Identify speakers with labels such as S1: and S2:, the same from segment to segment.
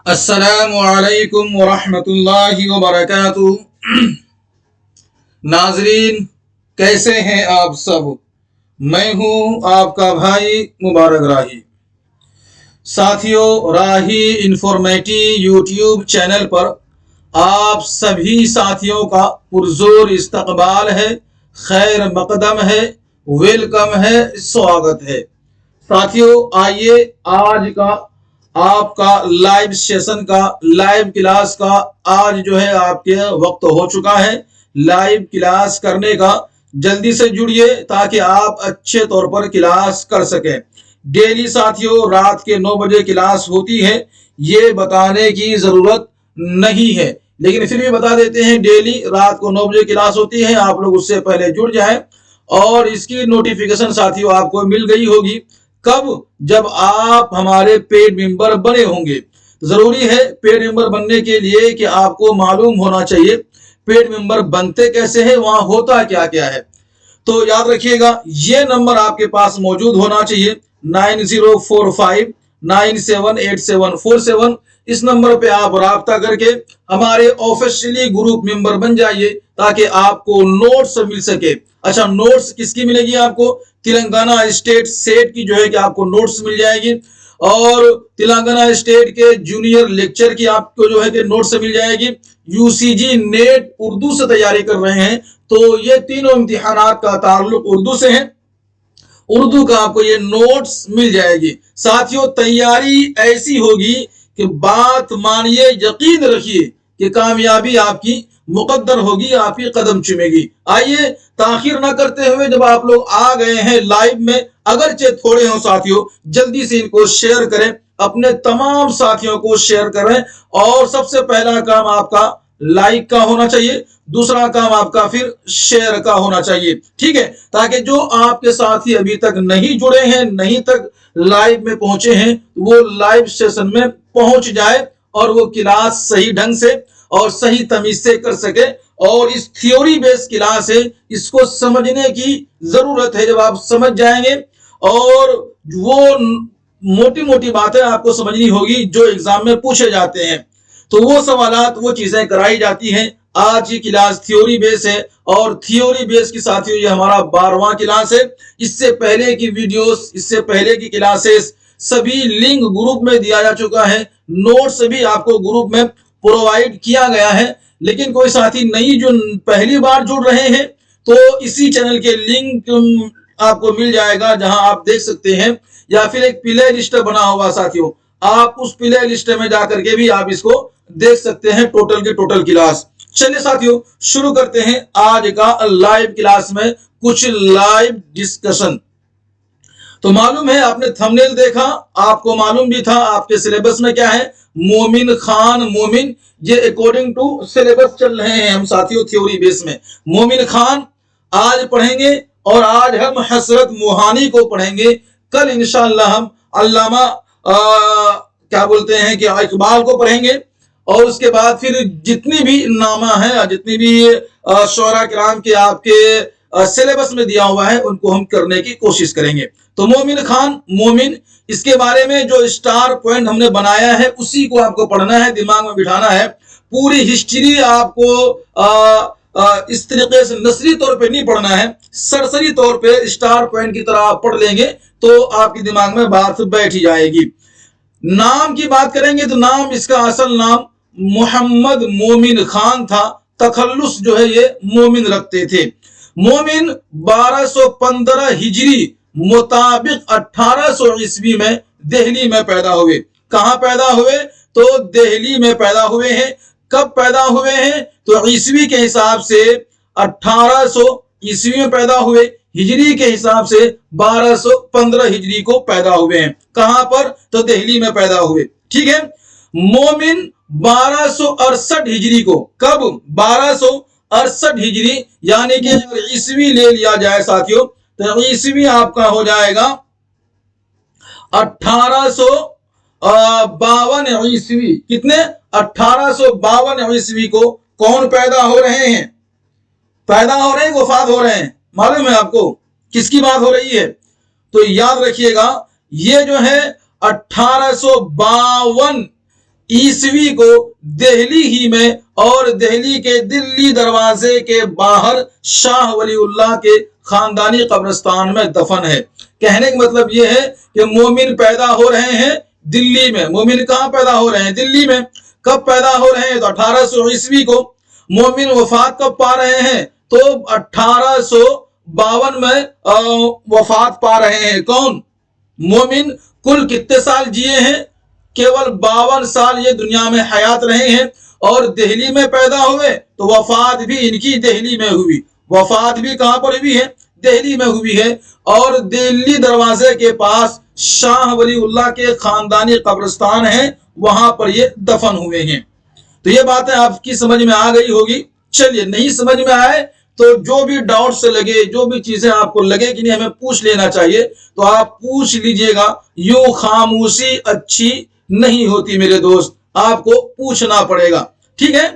S1: अस्सलाम वालेकुम वरहमतुल्लाहि वबरकातुहू। नाजरीन, कैसे हैं आप सब। मैं हूं आपका भाई मुबारक राही। साथियों, राही इंफॉर्मेटिव यूट्यूब चैनल पर आप सभी साथियों का पुरजोर इस्तकबाल है, खैर मकदम है, वेलकम है, स्वागत है। साथियों, आइए आज का आपका लाइव सेशन का, लाइव क्लास का आज जो है आपके वक्त हो चुका है लाइव क्लास करने का। जल्दी से जुड़िए ताकि आप अच्छे तौर पर क्लास कर सकें। डेली साथियों रात के 9 बजे क्लास होती है, ये बताने की जरूरत नहीं है, लेकिन फिर भी बता देते हैं डेली रात को 9 बजे क्लास होती है। आप लोग उससे पहले जुड़ जाएं और इसकी नोटिफिकेशन साथियों आपको मिल गई होगी। कब? जब आप हमारे पेड मेंबर बने होंगे। जरूरी है पेड मेंबर बनने के लिए कि आपको मालूम होना चाहिए पेड मेंबर बनते कैसे हैं, वहां होता क्या क्या है। तो याद रखिएगा, ये नंबर आपके पास मौजूद होना चाहिए 9045978747। इस नंबर पे आप राब्ता करके हमारे ऑफिशियली ग्रुप मेंबर बन जाइए ताकि आपको नोट्स मिल सके। अच्छा, नोट्स किसकी मिलेगी आपको? तेलंगाना स्टेट सेट की जो है कि आपको नोट्स मिल जाएगी, और तेलंगाना स्टेट के जूनियर लेक्चर की आपको जो है कि नोट्स मिल जाएगी। यूसीजी नेट उर्दू से तैयारी कर रहे हैं तो ये तीनों इम्तिहानात का ताल्लुक उर्दू से है, उर्दू का आपको ये नोट्स मिल जाएगी। साथियों, तैयारी ऐसी होगी कि बात मानिए, यकीन रखिए कि कामयाबी आपकी मुकद्दर होगी, आपकी कदम चुमेगी। आइए ताखिर ना करते हुए, जब आप लोग आ गए हैं लाइव में, अगरचे थोड़े हो साथियों, जल्दी से इनको शेयर करें, अपने तमाम साथियों को शेयर करें। और सबसे पहला काम आपका लाइक का होना चाहिए, दूसरा काम आपका फिर शेयर का होना चाहिए, ठीक है, ताकि जो आपके साथी अभी तक नहीं जुड़े हैं, नहीं तक लाइव में पहुंचे हैं, वो लाइव सेशन में पहुंच जाए और वो क्लास सही ढंग से और सही तमीज से कर सके। और इस थ्योरी बेस्ड क्लास है, इसको समझने की जरूरत है। जब आप समझ जाएंगे और वो मोटी मोटी बातें आपको समझनी होगी जो एग्जाम में पूछे जाते हैं, तो वो सवालात, वो चीजें कराई जाती हैं। आज की क्लास थ्योरी बेस है और थ्योरी बेस की साथियों ये हमारा 12वां क्लास है। इससे पहले की वीडियोस, इससे पहले की क्लासेस सभी लिंक ग्रुप में दिया जा चुका है, नोट्स भी आपको ग्रुप में प्रोवाइड किया गया है। लेकिन कोई साथी नहीं जो पहली बार जुड़ रहे हैं तो इसी चैनल के लिंक आपको मिल जाएगा, जहां आप देख सकते हैं, या फिर एक प्ले लिस्ट बना हुआ साथियों, आप उस प्ले लिस्ट में जाकर के भी आप इसको देख सकते हैं, टोटल की टोटल क्लास। चलिए साथियों शुरू करते हैं आज का लाइव क्लास में कुछ लाइव डिस्कशन। तो मालूम है, आपने थंबनेल देखा, आपको मालूम भी था आपके सिलेबस में क्या है, मोमिन खान मोमिन, ये अकॉर्डिंग टू सिलेबस चल रहे हैं हम साथियों थ्योरी बेस में। मोमिन खान आज पढ़ेंगे और आज हम हसरत मोहानी को पढ़ेंगे। कल इंशाअल्लाह हम अल्लामा क्या बोलते हैं कि इकबाल को पढ़ेंगे, और उसके बाद फिर जितनी भी नामा है, जितनी भी शोरा किराम के आपके सिलेबस में दिया हुआ है, उनको हम करने की कोशिश करेंगे। तो मोमिन खान मोमिन, इसके बारे में जो स्टार पॉइंट हमने बनाया है उसी को आपको पढ़ना है, दिमाग में बिठाना है। पूरी हिस्ट्री आपको इस तरीके से नसरी तौर पे नहीं पढ़ना है, सरसरी तौर पे स्टार पॉइंट की तरह आप पढ़ लेंगे तो आपके दिमाग में बात बैठ ही जाएगी। नाम की बात करेंगे तो नाम, इसका असल नाम मोहम्मद मोमिन खान था, तखल्लुस जो है ये मोमिन रखते थे। मोमिन 1215 हिजरी मुताबिक 1800 ईस्वी में दिल्ली में पैदा हुए। कहां पैदा हुए? तो दिल्ली में पैदा हुए हैं। कब पैदा हुए हैं? तो ईस्वी के हिसाब से 1800 ईस्वी में पैदा हुए, हिजरी के हिसाब से 1215 हिजरी को पैदा हुए हैं। कहां पर? तो दिल्ली में पैदा हुए, ठीक है। मोमिन 1268 हिजरी को, कब? 1268 हिजरी, यानी कि ईस्वी ले लिया जाए साथियों तो ईस्वी आपका हो जाएगा 1852 ईस्वी। कितने? 1852 ईस्वी को कौन पैदा हो रहे हैं? पैदा हो रहे हैं, वफात हो रहे हैं, मालूम है आपको किसकी बात हो रही है? तो याद रखिएगा, ये जो है 1852 ईस्वी को दिल्ली ही में और दिल्ली के दिल्ली दरवाजे के बाहर शाह वलीउल्लाह के खानदानी कब्रिस्तान में दफन है। कहने का मतलब यह है कि मोमिन पैदा हो रहे हैं दिल्ली में। मोमिन कहाँ पैदा हो रहे हैं? दिल्ली में। कब पैदा हो रहे हैं? तो 1800 ईस्वी को। मोमिन वफात कब पा रहे हैं? तो 1852 में वफात पा रहे हैं। कौन? मोमिन। कुल कितने साल जिए हैं? केवल 52 साल ये दुनिया में हयात रहे हैं और दिल्ली में पैदा हुए, तो वफात भी इनकी दिल्ली में हुई। वफात भी कहां पर हुई है? दिल्ली में हुई है। और दिल्ली दरवाजे के पास शाह वलीउल्लाह के खानदानी कब्रिस्तान है, वहां पर ये दफन हुए हैं। तो ये बातें आपकी समझ में आ गई होगी। चलिए, नहीं समझ में आए तो जो भी डाउट्स लगे, जो भी चीजें आपको लगे कि नहीं हमें पूछ लेना चाहिए, तो आप पूछ लीजिएगा। यूं खामोशी अच्छी नहीं होती मेरे दोस्त, आपको पूछना पड़ेगा। ठीक है।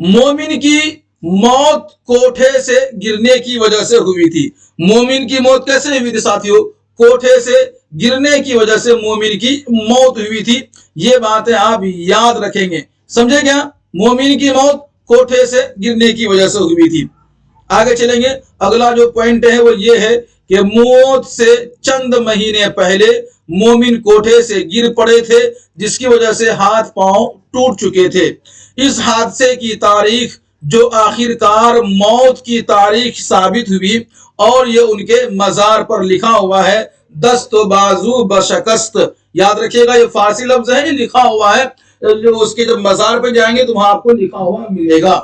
S1: मोमिन की मौत कोठे से गिरने की वजह से हुई थी। मोमिन की मौत कैसे हुई थी साथियों? कोठे से गिरने की वजह से मोमिन की मौत हुई थी। ये बातें आप याद रखेंगे। समझे क्या? मोमिन की मौत कोठे से गिरने की वजह से हुई थी। आगे चलेंगे। अगला जो पॉइंट है वो ये है कि मौत से चंद महीने पहले मोमिन कोठे से गिर पड़े थे, जिसकी वजह से हाथ पांव टूट चुके थे। इस हादसे की तारीख जो आखिरकार मौत की तारीख साबित हुई और ये उनके मजार पर लिखा हुआ है, दस्त बाजू बशकस्त। याद रखिएगा, ये फारसी लफ्ज है, ये लिखा हुआ है। जो उसके जब मजार पे जाएंगे तो वहां आपको लिखा हुआ मिलेगा।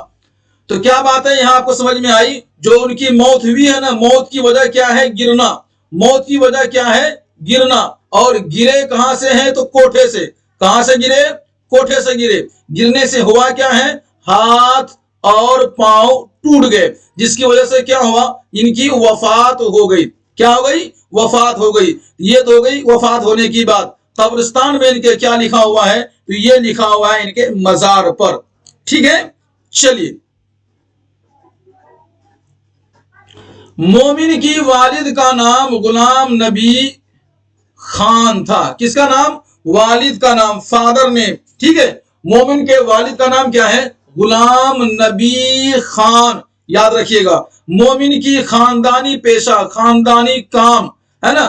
S1: तो क्या बात है यहाँ आपको समझ में आई? जो उनकी मौत हुई है ना, मौत की वजह क्या है? गिरना। मौत की वजह क्या है? गिरना। और गिरे कहां से हैं? तो कोठे से। कहां से गिरे? कोठे से गिरे। गिरने से हुआ क्या है? हाथ और पांव टूट गए, जिसकी वजह से क्या हुआ? इनकी वफात हो गई। क्या हो गई? वफात हो गई। ये तो हो गई वफात होने की बात। कब्रिस्तान में इनके क्या लिखा हुआ है? तो ये लिखा हुआ है इनके मजार पर। ठीक है। चलिए, मोमिन की वालिद का नाम गुलाम नबी खान था। किसका नाम? वालिद का नाम, फादर नेम। ठीक है। मोमिन के वालिद का नाम क्या है? गुलाम नबी खान। याद रखिएगा। मोमिन की खानदानी पेशा, खानदानी काम है ना।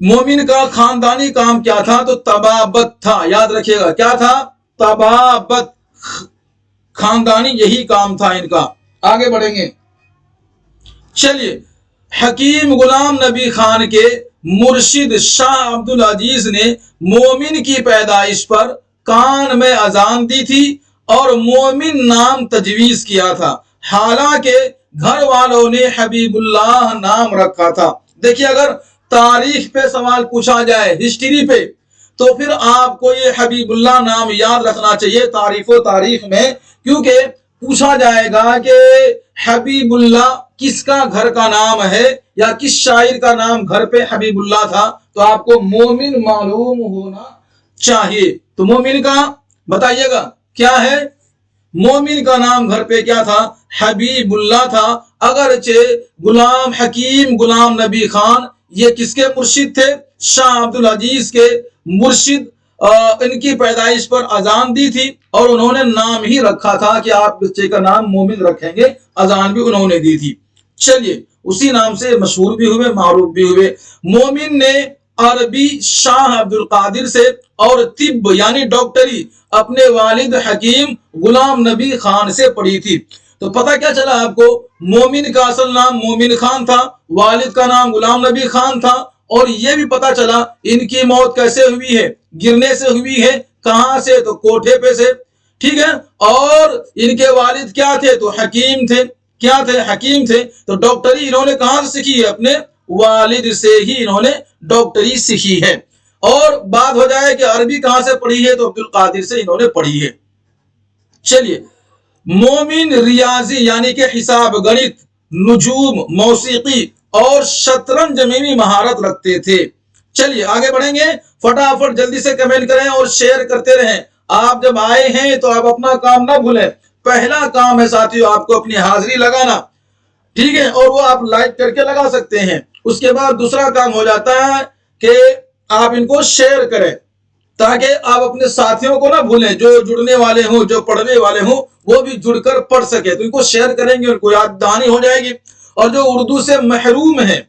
S1: मोमिन का खानदानी काम क्या था? तो तबाबत था। याद रखिएगा, क्या था? तबाबत। खानदानी यही काम था इनका। आगे बढ़ेंगे। चलिए, हकीम गुलाम नबी खान के मुर्शिद शाह अब्दुल अजीज ने मोमिन की पैदाइश पर कान में अजान दी थी और मोमिन नाम तजवीज किया था। हालांकि घर वालों ने हबीबुल्लाह नाम रखा था। देखिए, अगर तारीख पे सवाल पूछा जाए, हिस्ट्री पे, तो फिर आपको ये हबीबुल्लाह नाम याद रखना चाहिए तारीख में, क्योंकि पूछा जाएगा कि हबीबुल्लाह किसका घर का नाम है या किस शायर का नाम घर पे हबीबुल्लाह था, तो आपको मोमिन मालूम होना चाहिए। तो मोमिन का बताइएगा क्या है? मोमिन का नाम घर पे क्या था? हबीबुल्लाह था। अगरचे गुलाम हकीम गुलाम नबी खान ये किसके मुर्शिद थे? शाह अब्दुल अजीज के मुर्शिद। इनकी पैदाइश पर अजान दी थी और उन्होंने नाम ही रखा था कि आप बच्चे का नाम मोमिन रखेंगे। अजान भी उन्होंने दी थी। चलिए, उसी नाम से मशहूर भी हुए, मारूफ भी हुए। मोमिन ने अरबी शाह अब्दुल कादिर से और तिब्ब यानी डॉक्टरी अपने वालिद हकीम गुलाम नबी खान से पढ़ी थी। तो पता क्या चला आपको? मोमिन का असल नाम मोमिन खान था, वालिद का नाम गुलाम नबी खान था। और यह भी पता चला इनकी मौत कैसे हुई है? गिरने से हुई है। कहां से? तो कोठे पे से। ठीक है। और इनके वालिद क्या थे? तो हकीम थे। क्या थे? हकीम थे। तो डॉक्टरी इन्होंने कहां से सीखी है? अपने वालिद से ही इन्होंने डॉक्टरी सीखी है। और बात हो जाए कि अरबी कहां से पढ़ी है, तो अब्दुल कादिर से इन्होंने पढ़ी है। चलिए, मोमिन रियाजी यानी कि हिसाब, गणित, नुजूम, मौसीकी और शतरंज में भी महारत रखते थे। चलिए आगे बढ़ेंगे। फटाफट जल्दी से कमेंट करें और शेयर करते रहें। आप जब आए हैं तो आप अपना काम ना भूलें। पहला काम है साथियों आपको अपनी हाजिरी लगाना। ठीक है। और वो आप लाइक करके लगा सकते हैं। उसके बाद दूसरा काम हो जाता है कि आप इनको शेयर करें। ताकि आप अपने साथियों को ना भूलें, जो जुड़ने वाले हों, जो पढ़ने वाले हों, वो भी जुड़कर पढ़ सके। तो इनको शेयर करेंगे, उनको याद दहानी हो जाएगी, और जो उर्दू से महरूम है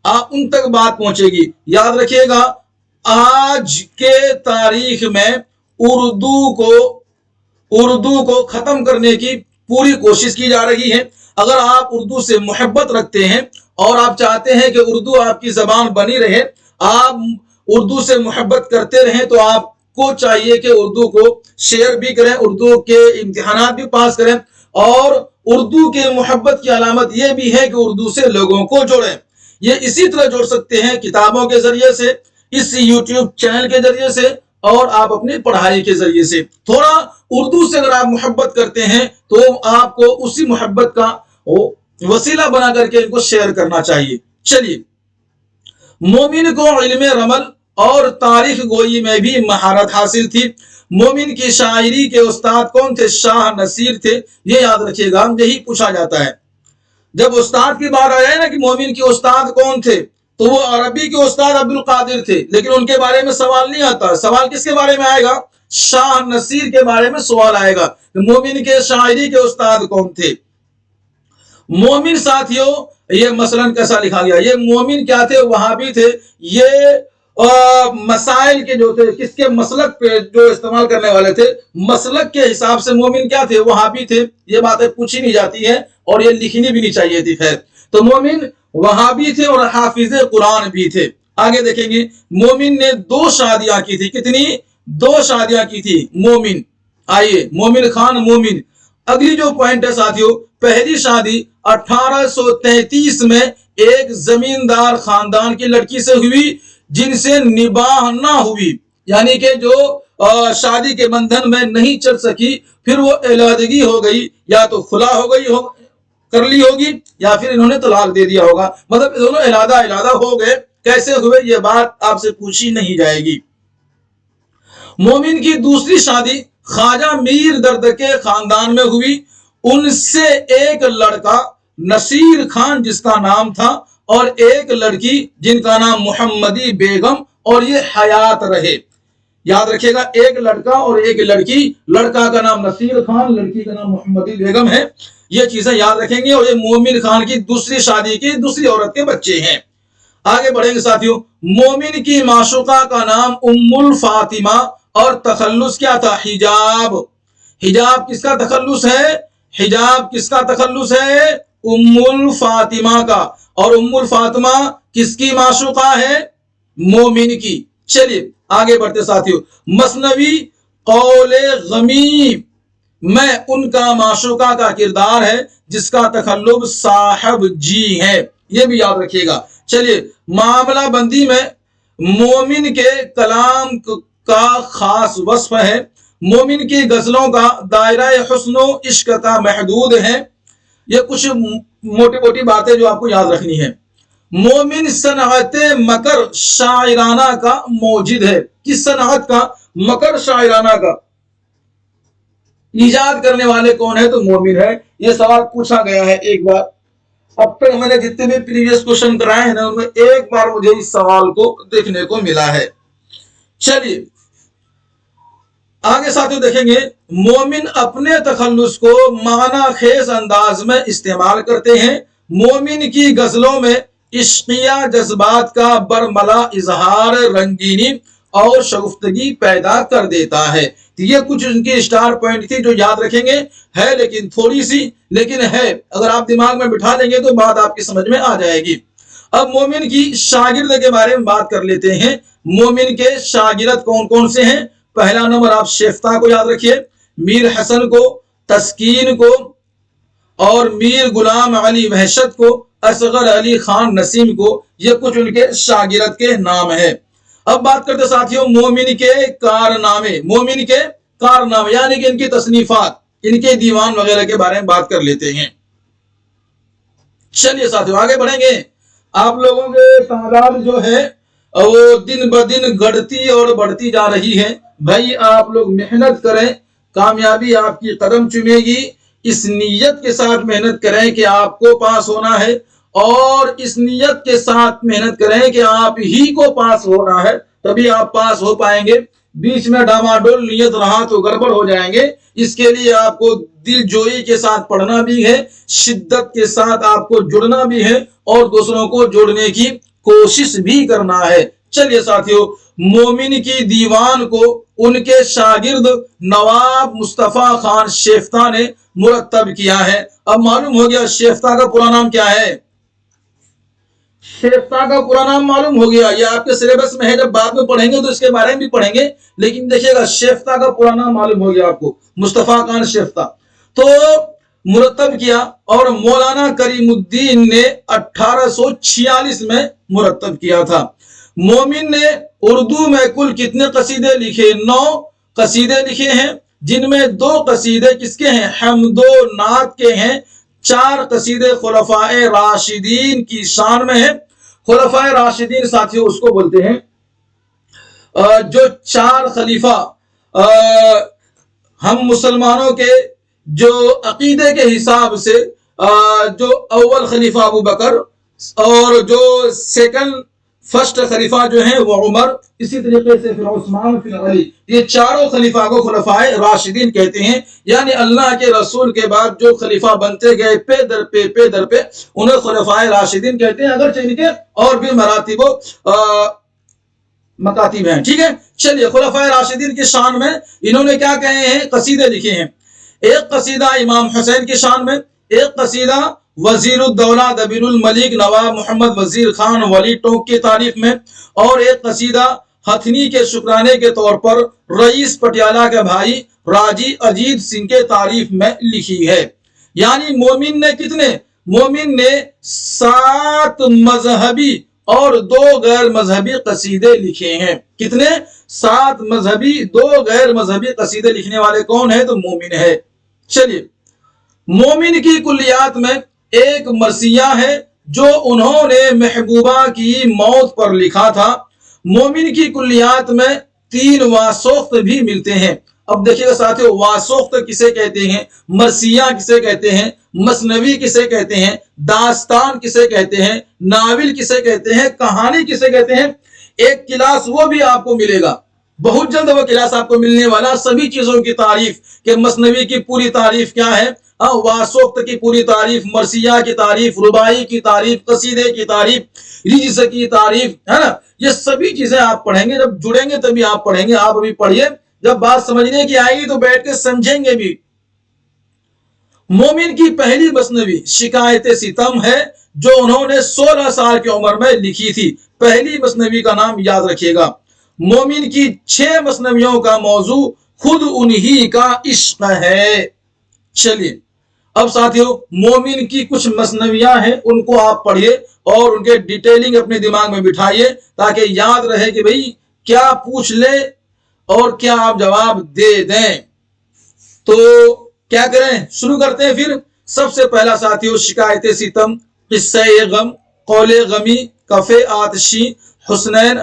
S1: आप उन तक बात पहुंचेगी। याद रखिएगा, आज के तारीख में उर्दू को खत्म करने की पूरी कोशिश की जा रही है। अगर आप उर्दू से मोहब्बत रखते हैं और आप चाहते हैं कि उर्दू आपकी जबान बनी रहे, आप उर्दू से मोहब्बत करते रहें, तो आपको चाहिए कि उर्दू को शेयर भी करें, उर्दू के इम्तिहानात भी पास करें, और उर्दू के मोहब्बत की अलामत यह भी है कि उर्दू से लोगों को जोड़ें। ये इसी तरह जोड़ सकते हैं किताबों के जरिए से, इस यूट्यूब चैनल के जरिए से, और आप अपनी पढ़ाई के जरिए से। थोड़ा उर्दू से अगर आप मोहब्बत करते हैं तो आपको उसी मोहब्बत का वसीला बना करके इनको शेयर करना चाहिए। चलिए, मोमिन को इल्मे रमल और तारीख गोई में भी महारत हासिल थी। मोमिन की शायरी के उस्ताद कौन थे? शाह नसीर थे। ये याद रखिएगा, यही पूछा जाता है जब उस्ताद की बात आ जाए ना कि मोमिन के उस्ताद कौन थे, तो वो अरबी के उस्ताद अब्दुल कादिर थे, लेकिन उनके बारे में सवाल नहीं आता। सवाल किसके बारे में आएगा? शाह नसीर के बारे में सवाल आएगा। मोमिन के शायरी के उस्ताद कौन थे? मोमिन साथियों, ये मसलन कैसा लिखा गया, ये मोमिन क्या थे? वहाबी थे। ये मसाइल के जो थे, किसके मसलक पे जो इस्तेमाल करने वाले थे, मसलक के हिसाब से मोमिन क्या थे? वहाबी थे। ये बातें पूछी नहीं जाती है और ये लिखनी भी नहीं चाहिए थी। खैर, तो मोमिन वहाबी थे और हाफिज कुरान भी थे। आगे देखेंगे, मोमिन ने 2 शादियां की थी। कितनी? 2 शादियां की थी मोमिन। आइए, मोमिन खान मोमिन। अगली जो पॉइंट है साथियों, पहली शादी 1833 में एक जमींदार खानदान की लड़की से हुई जिनसे निबाह ना हुई, यानी कि जो शादी के बंधन में नहीं चल सकी, फिर वो अलहदगी हो गई, या तो खुला हो गई हो कर ली होगी, या फिर इन्होंने तलाक दे दिया होगा। मतलब दोनों अलहदा हो गए। कैसे हुए ये बात आपसे पूछी नहीं जाएगी। मोमिन की दूसरी शादी ख्वाजा मीर दर्द के खानदान में हुई। उनसे एक लड़का नसीर खान जिसका नाम था, और एक लड़की जिनका नाम मुहम्मदी बेगम, और ये हयात रहे। याद रखिएगा, एक लड़का और एक लड़की, लड़का का नाम नसीर खान, लड़की का नाम मुहम्मदी बेगम है। ये चीजें याद रखेंगे। और ये मोमिन खान की दूसरी शादी की दूसरी औरत के बच्चे हैं। आगे बढ़ेंगे साथियों, मोमिन की माशुका का नाम उम्मुल फातिमा, और तखल्लुस क्या था? हिजाब। हिजाब किसका तखल्लुस है? हिजाब किसका तखल्लुस है? उम्मुल फातिमा का। और उम्मुल फातिमा किसकी माशुका है? मोमिन की। चलिए आगे बढ़ते साथियों, मसनवी कौले गमी में उनका माशुका का किरदार है जिसका तखल्लुब साहब जी है। ये भी याद रखिएगा। चलिए, मामला बंदी में मोमिन के कलाम का खास वस्फ है। मोमिन की गजलों का दायरा हुस्नो इश्क का महदूद है। ये कुछ मोटी मोटी बातें जो आपको याद रखनी है। मोमिन सनअत मकर शायराना का मौजिद है। किस सनअत का? मकर शायराना का ईजाद करने वाले कौन है? तो मोमिन है। ये सवाल पूछा गया है एक बार। अब तक मैंने जितने भी प्रीवियस क्वेश्चन कराए हैं ना, उनमें एक बार मुझे इस सवाल को देखने को मिला है। चलिए आगे साथियों देखेंगे, मोमिन अपने तखल्लुस को माना खेज अंदाज में इस्तेमाल करते हैं। मोमिन की गजलों में इश्किया जज्बात का बरमला इजहार रंगीनी और शगुफ्तगी पैदा कर देता है। तो ये कुछ उनकी स्टार पॉइंट थी जो याद रखेंगे। है लेकिन थोड़ी सी, लेकिन है, अगर आप दिमाग में बिठा लेंगे तो बात आपकी समझ में आ जाएगी। अब मोमिन की शागिर्द के बारे में बात कर लेते हैं। मोमिन के शागिर्द कौन कौन से हैं? पहला नंबर आप शेफ्ता को याद रखिए, मीर हसन को, तस्कीन को, और मीर गुलाम अली वहशत को, असगर अली खान नसीम को। ये कुछ उनके शागिर्द के नाम है। अब बात करते साथियों मोमिन के कारनामे। मोमिन के कारनामे यानी कि इनकी तसनीफात, इनके दीवान वगैरह के बारे में बात कर लेते हैं। चलिए साथियों आगे बढ़ेंगे। आप लोगों के तादाद जो है वो दिन ब दिन घटती और बढ़ती जा रही है। भाई आप लोग मेहनत करें, कामयाबी आपकी कदम चुमेगी। इस नीयत के साथ मेहनत करें कि आपको पास होना है, और इस नीयत के साथ मेहनत करें कि आप ही को पास होना है, तभी आप पास हो पाएंगे। बीच में डामाडोल नियत रहा तो गड़बड़ हो जाएंगे। इसके लिए आपको दिल जोई के साथ पढ़ना भी है, शिद्दत के साथ आपको जुड़ना भी है और दूसरों को जोड़ने की कोशिश भी करना है। चलिए साथियों, मोमिन की दीवान को उनके शागिर्द नवाब मुस्तफा खान शेफ्ता ने मुरत्तब किया है। अब मालूम हो गया शेफ्ता का पूरा नाम क्या है। शेफ्ता का पूरा नाम मालूम हो गया, ये आपके सिलेबस में है, जब बाद में पढ़ेंगे तो इसके बारे में भी पढ़ेंगे, लेकिन देखिएगा शेफ्ता का पूरा नाम मालूम हो गया आपको, मुस्तफा खान शेफ्ता। तो मुरत्तब किया और मौलाना करीमुद्दीन ने 1846 में मुरत्तब किया था। मोमिन ने उर्दू में कुल कितने कसीदे लिखे? 9 कसीदे लिखे हैं, जिनमें 2 कसीदे किसके हैं? हम्दो नात के हैं। 4 कसीदे खुलफाए राशिदीन की शान में है। खुलफाए राशिदीन साथियों उसको बोलते हैं जो 4 खलीफा हम मुसलमानों के जो अकीदे के हिसाब से जो अव्वल खलीफा अबू बकर और जो फर्स्ट खलीफा जो है वो उमर, इसी तरीके से फिर उस्मान, फिर अली, ये चारों खलीफा को खुलफाए राशिदीन कहते हैं। यानी अल्लाह के रसूल के बाद जो खलीफा बनते गए पे दर पे उन्हें खुलफाए राशिदीन कहते हैं, अगर इनके और भी मरातिब मकातिब हैं। ठीक है, चलिए खुलफाए राशिदीन की शान में इन्होंने क्या कहे हैं? कसीदे लिखे हैं। एक कसीदा इमाम हुसैन की शान में, एक कसीदा वजीरुद्दौला दबीरुल मलिक नवाब मोहम्मद वजीर खान वली टोक की तारीफ में, और एक कसीदा हथनी के शुक्राने के तौर पर रईस पटियाला के भाई राजी अजीत सिंह के तारीफ में लिखी है। यानी मोमिन ने कितने? मोमिन ने 7 मजहबी और 2 गैर मजहबी कसीदे लिखे हैं। कितने? 7 मजहबी, 2 गैर मजहबी कसीदे लिखने वाले कौन है? तो मोमिन है। चलिए, मोमिन की कुल्लियात में एक मरसिया है जो उन्होंने महबूबा की मौत पर लिखा था। मोमिन की कुल्लियात में 3 वासोख्त भी मिलते हैं। अब देखिएगा साथियों, वासोख्त किसे कहते हैं, मरसिया किसे कहते हैं, मसनवी किसे कहते हैं, दास्तान किसे कहते हैं, नाविल किसे कहते हैं, कहानी किसे कहते हैं, एक क्लास वो भी आपको मिलेगा, बहुत जल्द वो क्लास आपको मिलने वाला। सभी चीजों की तारीफ के मसनवी की पूरी तारीफ क्या है, वासोक्त की पूरी तारीफ, मरसिया की तारीफ, रुबाई की तारीफ, कसीदे की तारीफ, रिजिस की तारीफ, है ना, ये सभी चीजें आप पढ़ेंगे। जब जुड़ेंगे तभी आप पढ़ेंगे। आप अभी पढ़िए, जब बात समझने की आएगी तो बैठ के समझेंगे भी। मोमिन की पहली मसनवी शिकायत सितम है जो उन्होंने 16 साल की उम्र में लिखी थी। पहली मसनवी का नाम याद रखिएगा। मोमिन की 6 मसनवियों का मौजू खुद उन्हीं का इश्क है। चलिए, अब साथियों मोमिन की कुछ मसनवियां हैं, उनको आप पढ़िए और उनके डिटेलिंग अपने दिमाग में बिठाइए ताकि याद रहे कि भाई क्या पूछ ले और क्या आप जवाब दे दें। तो क्या करें, शुरू करते हैं फिर। सबसे पहला साथियों शिकायत सितम, किस्से गम, कौले गमी, कफे आतशी, हुस्नैन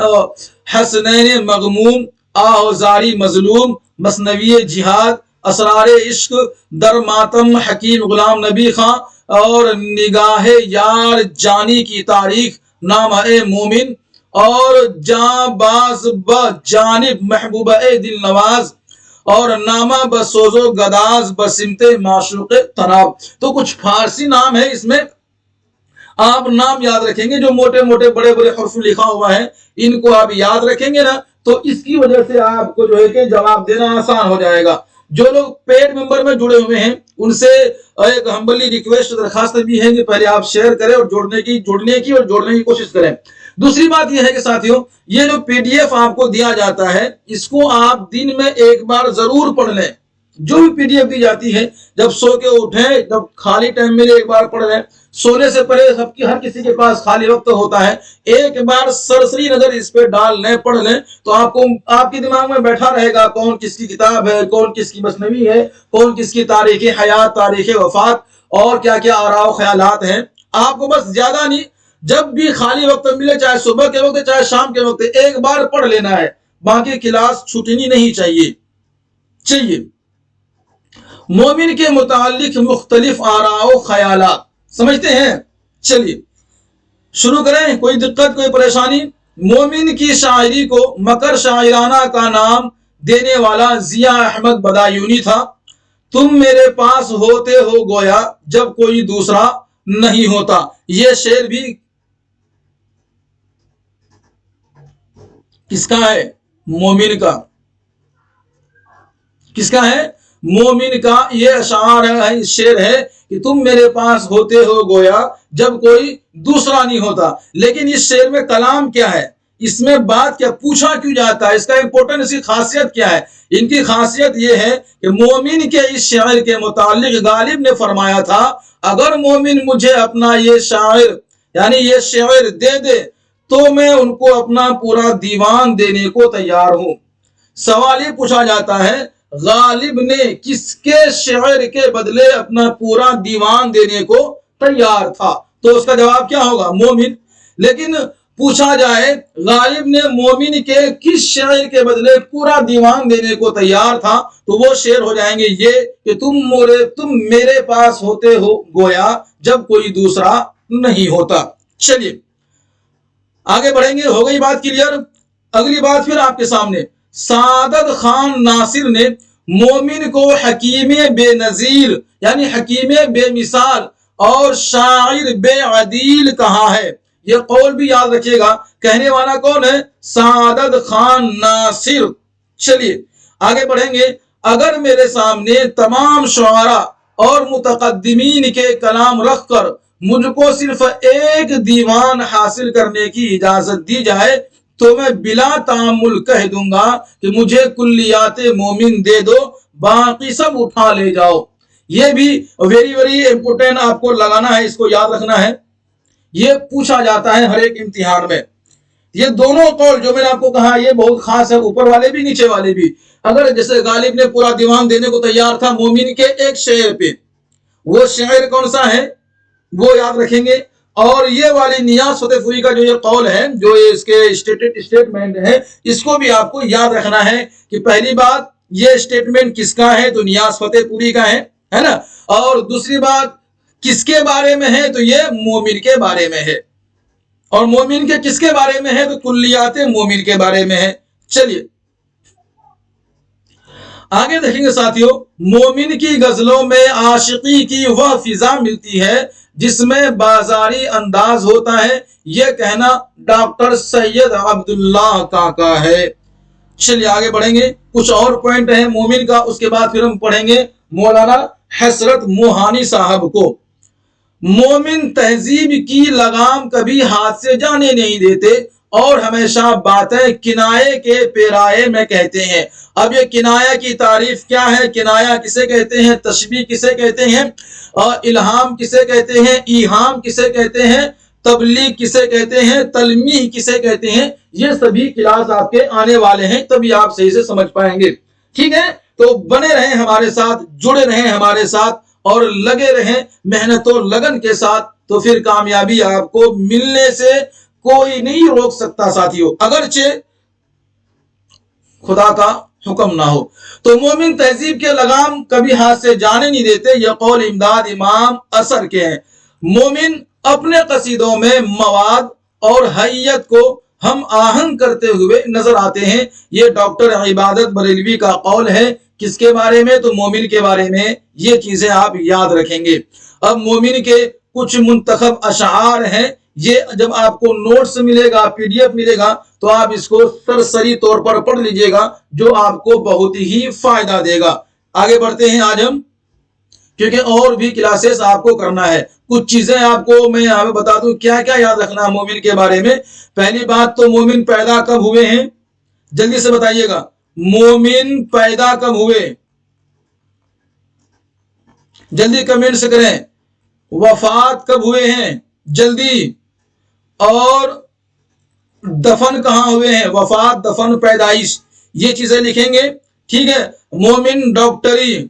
S1: हसनैन मगमूम, आहोजारी मजलूम, मसनवी जिहाद, असरारे इश्क, दर मातम हकीम गुलाम नबी खां और निगाह यार जानी की तारीख, नामा ए मोमिन और जाबाज ब जानिब महबूबा ए दिल नवाज और नामा बसोजो गदाज बसिमते माशूक तराब। तो कुछ फारसी नाम है, इसमें आप नाम याद रखेंगे। जो मोटे मोटे बड़े बड़े हर्फ लिखा हुआ है इनको आप याद रखेंगे ना, तो इसकी वजह से आपको जो है कि जवाब देना आसान हो जाएगा। जो लोग पेड मेंबर में जुड़े हुए हैं उनसे एक हम्बली रिक्वेस्ट दरखास्त भी है कि पहले आप शेयर करें और जोड़ने की कोशिश करें। दूसरी बात यह है कि साथियों ये जो पीडीएफ आपको दिया जाता है इसको आप दिन में एक बार जरूर पढ़ लें। जो भी पीडीएफ दी जाती है जब सो के उठे, जब खाली टाइम में एक बार पढ़ लें। सोने से पहले सबकी हर किसी के पास खाली वक्त होता है, एक बार सरसरी नजर इस पे डाल लें, पढ़ लें, तो आपको आपके दिमाग में बैठा रहेगा कौन किसकी किताब है, कौन किसकी मसनवी है, कौन किसकी तारीख हयात, तारीख वफात और क्या क्या आराव ख्यालात हैं। आपको बस ज्यादा नहीं, जब भी खाली वक्त मिले, चाहे सुबह के वक्त चाहे शाम के वक्त, एक बार पढ़ लेना है, बाकी क्लास छूटनी नहीं चाहिए। मोमिन के मुतालिक मुख्तलिफ आराओ ख्यालात समझते हैं। चलिए शुरू करें, कोई दिक्कत कोई परेशानी। मोमिन की शायरी को मकर शायराना का नाम देने वाला जिया अहमद बदायूनी था। तुम मेरे पास होते हो गोया जब कोई दूसरा नहीं होता। यह शेर भी किसका है? मोमिन का। किसका है? मोमिन का। ये अशार है, शेर है कि तुम मेरे पास होते हो गोया जब कोई दूसरा नहीं होता। लेकिन इस शेर में कलाम क्या है, इसमें बात क्या, पूछा क्यों जाता है, इसका इंपोर्टेंट, इसकी खासियत क्या है? इनकी खासियत यह है कि मोमिन के इस शायर के मुतालिक गालिब ने फरमाया था, अगर मोमिन मुझे अपना ये शायर यानी ये शेर दे दे तो मैं उनको अपना पूरा दीवान देने को तैयार हूं। सवाल ये पूछा जाता है, गालिब ने किसके शेर के बदले अपना पूरा दीवान देने को तैयार था? तो उसका जवाब क्या होगा? मोमिन। लेकिन पूछा जाए गालिब ने मोमिन के किस शेर के बदले पूरा दीवान देने को तैयार था, तो वो शेर हो जाएंगे ये कि तुम मेरे पास होते हो गोया जब कोई दूसरा नहीं होता। चलिए आगे बढ़ेंगे। हो गई बात क्लियर? अगली बात फिर आपके सामने। सादत खान नासिर ने मोमिन को हकीमे बेनजीर यानी हकीमे बेमिसाल और शायर बेअदील कहा है। ये कौल भी याद रखिएगा। कहने वाला कौन है? सादत खान नासिर। चलिए आगे बढ़ेंगे। अगर मेरे सामने तमाम शुआरा और मुतकद्दिमीन के कलाम रखकर मुझको सिर्फ एक दीवान हासिल करने की इजाजत दी जाए तो मैं बिला तामुल कह दूंगा कि मुझे कुल्लियाते मोमिन दे दो, बाकी सब उठा ले जाओ। ये भी वेरी वेरी इंपोर्टेंट आपको लगाना है, इसको याद रखना है। ये पूछा जाता है हर एक इम्तिहान में। ये दोनों कौल जो मैंने आपको कहा ये बहुत खास है, ऊपर वाले भी नीचे वाले भी। अगर जैसे गालिब ने पूरा दीवान देने को तैयार था मोमिन के एक शेर पे, वो शेर कौन सा है वो याद रखेंगे। और ये वाली नियाज फतेहपुरी का जो ये कौल है, जो ये इसके स्टेटमेंट है, इसको भी आपको याद रखना है कि पहली बात ये स्टेटमेंट किसका है, तो नियाज फतेहपुरी का है ना। और दूसरी बात किसके बारे में है, तो ये मोमिन के बारे में है। और मोमिन के किसके बारे में है, तो कुल्लियाते मोमिन के बारे में है। चलिए आगे देखेंगे साथियों। मोमिन की गजलों में आशिकी की वह फिजा मिलती है जिसमें बाजारी अंदाज होता है, यह कहना डॉक्टर सैयद अब्दुल्लाह काका है। चलिए आगे बढ़ेंगे। कुछ और पॉइंट है मोमिन का, उसके बाद फिर हम पढ़ेंगे मौलाना हसरत मोहानी साहब को। मोमिन तहजीब की लगाम कभी हाथ से जाने नहीं देते और हमेशा बातें किनाये के पेराए में कहते हैं। अब ये किनाया की तारीफ क्या है, किनाया किसे कहते हैं, तशबीह किसे कहते हैं, और इल्हाम किसे कहते हैं, ईहाम किसे कहते हैं, तबलीग किसे कहते हैं, तलमीह किसे कहते हैं, ये सभी क्लास आपके आने वाले हैं, तभी आप सही से समझ पाएंगे। ठीक है, तो बने रहें हमारे साथ, जुड़े रहें हमारे साथ और लगे रहें मेहनत और लगन के साथ, तो फिर कामयाबी आपको मिलने से कोई नहीं रोक सकता साथियों, अगरचे खुदा का हुक्म ना हो। तो मोमिन तहजीब के लगाम कभी हाथ से जाने नहीं देते, यह कौल इमदाद इमाम असर के हैं। मोमिन अपने कसीदों में मवाद और हैयत को हम आहंग करते हुए नजर आते हैं। ये डॉक्टर इबादत बरेलवी का कौल है। किसके बारे में, तो मोमिन के बारे में। ये चीजें आप याद रखेंगे। अब मोमिन के कुछ मुंतखब अशआर हैं, ये जब आपको नोट्स मिलेगा, पीडीएफ मिलेगा, तो आप इसको सरसरी तौर पर पढ़ लीजिएगा, जो आपको बहुत ही फायदा देगा। आगे बढ़ते हैं आज हम, क्योंकि और भी क्लासेस आपको करना है। कुछ चीजें आपको मैं यहाँ पे बता दूं क्या क्या याद रखना है मोमिन के बारे में। पहली बात तो मोमिन पैदा कब हुए हैं, जल्दी से बताइएगा। मोमिन पैदा कब हुए, जल्दी कमेंट से करें। वफात कब हुए हैं, जल्दी। और दफन कहां हुए हैं, वफात, दफन, पैदाइश, ये चीजें लिखेंगे। ठीक है, मोमिन डॉक्टरी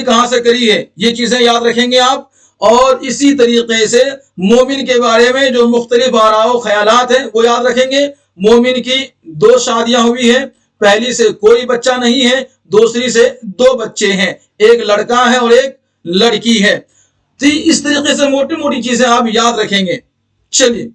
S1: कहां से करी है, ये चीजें याद रखेंगे आप। और इसी तरीके से मोमिन के बारे में जो मुख्तलिफ आराओ ख्यालात हैं वो याद रखेंगे। मोमिन की 2 शादियां हुई हैं, पहली से कोई बच्चा नहीं है, दूसरी से 2 बच्चे हैं, एक लड़का है और एक लड़की है। तो इस तरीके से मोटी मोटी चीजें आप याद रखेंगे। चलिए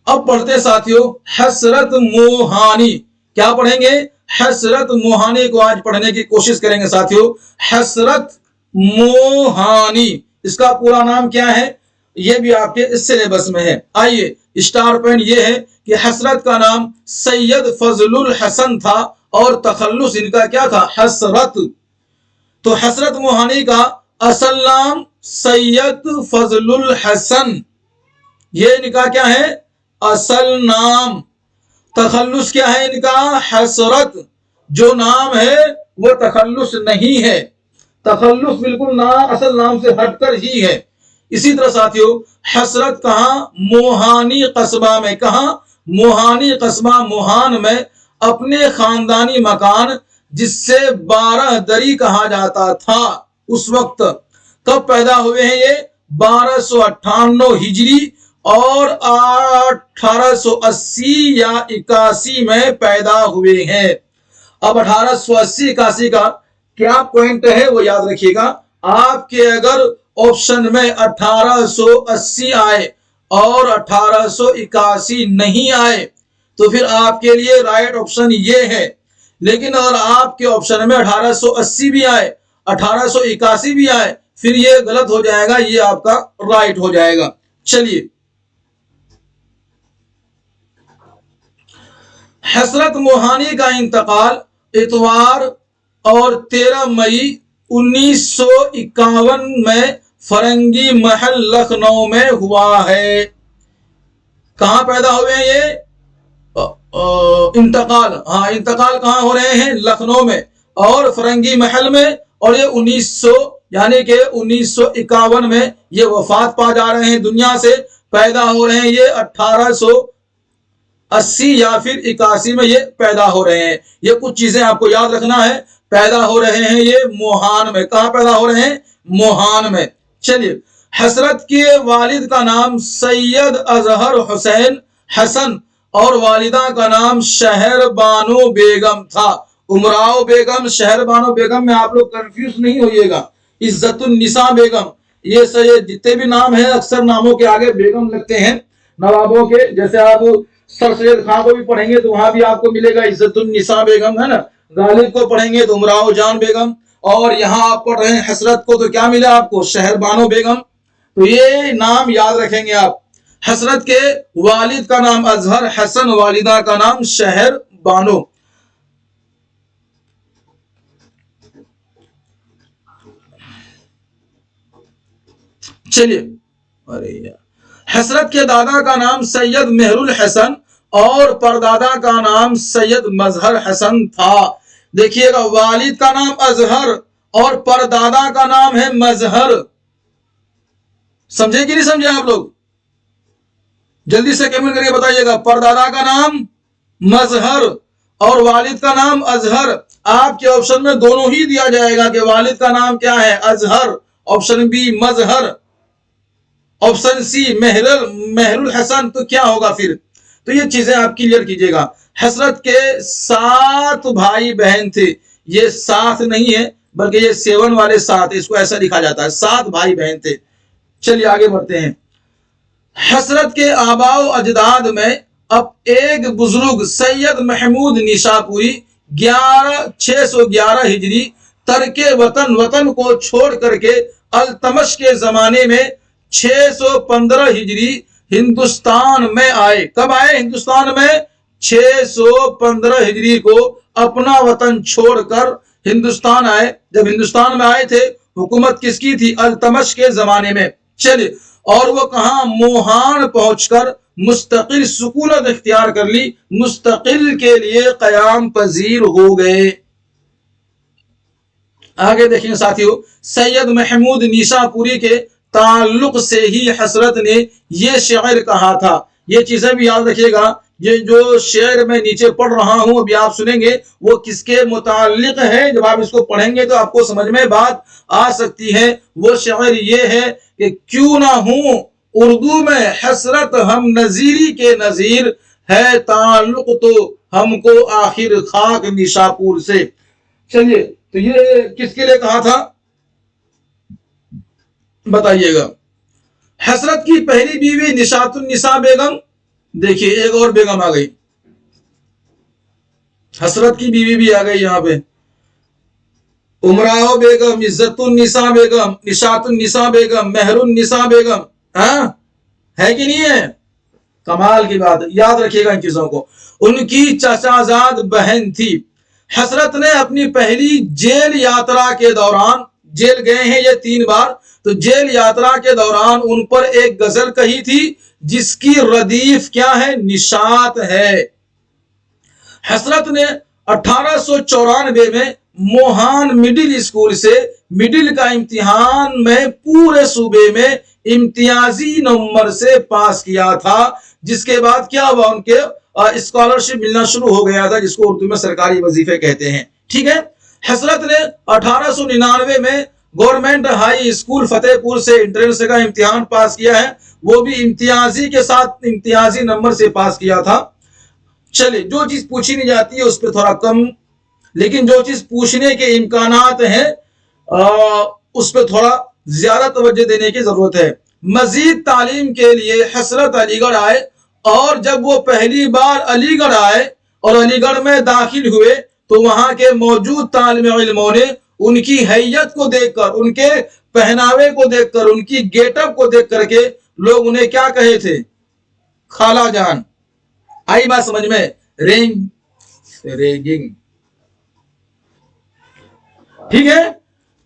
S1: अब पढ़ते हैं साथियों हसरत मोहानी। क्या पढ़ेंगे? हसरत मोहानी को आज पढ़ने की कोशिश करेंगे साथियों। हसरत मोहानी, इसका पूरा नाम क्या है? ये भी आपके इस सिलेबस में है। आइए, स्टार पॉइंट ये है कि हसरत का नाम सैयद फजलुल हसन था और तखल्लुस इनका क्या था? हसरत। तो हसरत मोहानी का असल नाम सैयद फजलुल हसन, ये इनका क्या है? असल नाम। तखल्लुस क्या है इनका? हसरत। जो नाम है वो तखल्लुस नहीं है, तखल्लुस बिल्कुल ना असल नाम से हटकर ही है। इसी तरह साथियों हसरत कहां? मोहानी कस्बा में। कहां? मोहानी कस्बा मोहान में अपने खानदानी मकान जिससे 12 दरी कहा जाता था उस वक्त। कब पैदा हुए हैं ये? 1298 हिजरी और 1880 या 81 में पैदा हुए हैं। अब 1880-81 का क्या पॉइंट है वो याद रखिएगा। आपके अगर ऑप्शन में 1880 आए और 1881 नहीं आए तो फिर आपके लिए राइट ऑप्शन ये है। लेकिन अगर आपके ऑप्शन में 1880 भी आए, 1881 भी आए, फिर ये गलत हो जाएगा, ये आपका राइट हो जाएगा। चलिए, हसरत मोहानी का इंतकाल इतवार और 13 मई 1951 में फरंगी महल लखनऊ में हुआ है। कहां पैदा हुए हैं ये? इंतकाल, हाँ इंतकाल कहां हो रहे हैं? लखनऊ में और फरंगी महल में। और ये 1900 यानी कि 1951 में ये वफात पा जा रहे हैं दुनिया से। पैदा हो रहे हैं ये 1880 या फिर 81 में ये पैदा हो रहे हैं। ये कुछ चीजें आपको याद रखना है। पैदा हो रहे हैं ये मोहान में। कहां पैदा हो रहे हैं? मोहान में। चलिए, हसरत के वालिद का नाम सैयद अजहर हुसैन हसन और वालिदा का नाम शहर बानो बेगम था। उमराव बेगम, शहर बानो बेगम में आप लोग कंफ्यूज नहीं होइएगा। इज्जतुन्निसा बेगम, ये जितने भी नाम है अक्सर नामों के आगे बेगम लगते हैं नवाबों के। जैसे आप सर सैयद खां को भी पढ़ेंगे तो वहां भी आपको मिलेगा इज्जतुन्निसा बेगम, है ना। गालिब को पढ़ेंगे तो उमराव जान बेगम, और यहाँ आप पढ़ रहे हैं हसरत को तो क्या मिला आपको? शहर बानो बेगम। तो ये नाम याद रखेंगे आप। हसरत के वालिद का नाम अजहर हसन, वालिदा का नाम शहर बानो। चलिए, अरे यार, हसरत के दादा का नाम सैयद मेहरुल हसन और परदादा का नाम सैयद मजहर हसन था। देखिएगा, वालिद का नाम अजहर और परदादा का नाम है मजहर। समझे कि नहीं समझे आप लोग? जल्दी से कमेंट करके बताइएगा। परदादा का नाम मजहर और वालिद का नाम अजहर। आपके ऑप्शन में दोनों ही दिया जाएगा कि वालिद का नाम क्या है? अजहर, ऑप्शन बी मजहर, ऑप्शन सी मेहरुल हसन। तो क्या होगा फिर? तो ये चीजें आप क्लियर कीजिएगा। हसरत के 7 भाई बहन थे। ये 7 नहीं है बल्कि ये 7 वाले 7, इसको ऐसा लिखा जाता है। 7 भाई बहन थे। चलिए आगे बढ़ते हैं। हसरत के आबाओ अजदाद में अब एक बुजुर्ग सैयद महमूद निशापुरी 611 हिजरी तरके वतन को छोड़ करके अल्तमश के जमाने में 615 हिजरी हिंदुस्तान में आए। कब आए हिंदुस्तान में? 615 हिजरी को अपना वतन छोड़कर हिंदुस्तान आए। जब हिंदुस्तान में आए थे, हुकूमत किसकी थी? अल्तमश के जमाने में। चलिए, और वो कहा? मोहान पहुंचकर मुस्तकिल सुकूनत इख्तियार कर ली, मुस्तकिल के लिए कयाम पजीर हो गए। आगे देखेंगे साथियों, सैयद महमूद निशापुरी के ताल्लुक से ही हसरत ने ये शेर कहा था। ये चीजें भी याद रखिएगा। ये जो शेर मैं नीचे पढ़ रहा हूं अभी आप सुनेंगे वो किसके मुताल्लिक है। जब आप इसको पढ़ेंगे तो आपको समझ में बात आ सकती है। वो शेर ये है कि क्यों ना हूं उर्दू में हसरत हम नजीरी के नजीर है, ताल्लुक तो हमको आखिर खाक निशापुर से। चलिए, तो ये किसके लिए कहा था बताइएगा। हसरत की पहली बीवी निशातुन्निसा बेगम, देखिए एक और बेगम आ गई, हसरत की बीवी भी आ गई यहाँ पे, उमराओ बेगम, इज्जतुन निसा बेगम, निशातुन निसा बेगम, मेहरुन निसा बेगम। हाँ है कि नहीं है? कमाल की बात, याद रखिएगा इन चीजों को। उनकी चचाजाद बहन थी। हसरत ने अपनी पहली जेल यात्रा के दौरान, जेल गए हैं ये 3 बार, तो जेल यात्रा के दौरान उन पर एक गजल कही थी जिसकी रदीफ क्या है? निशात है। हसरत ने 1894 में मोहान मिडिल स्कूल से मिडिल का इम्तिहान में पूरे सूबे में इम्तियाजी नंबर से पास किया था, जिसके बाद क्या हुआ? उनके स्कॉलरशिप मिलना शुरू हो गया था, जिसको उर्दू में सरकारी वजीफे कहते हैं। ठीक है। हसरत ने 1899 में गवर्नमेंट हाई स्कूल फतेहपुर से एंट्रेंस का इम्तिहान पास किया है, वो भी इम्तियाजी के साथ इम्तियाजी नंबर से पास किया था। चलिए, जो चीज पूछी नहीं जाती है उस पर थोड़ा कम, लेकिन जो चीज पूछने के इम्कानात हैं उस पर थोड़ा ज्यादा तवज्जो देने की जरूरत है। मजीद तालीम के लिए हसरत अलीगढ़ आए, और जब वो पहली बार अलीगढ़ आए और अलीगढ़ में दाखिल हुए तो वहां के मौजूद तालिब इल्मों ने उनकी हैयत को देखकर, उनके पहनावे को देखकर, उनकी गेटअप को देख करके लोग उन्हें क्या कहे थे? खाला जान। आई बात समझ में? रेगिंग। ठीक है।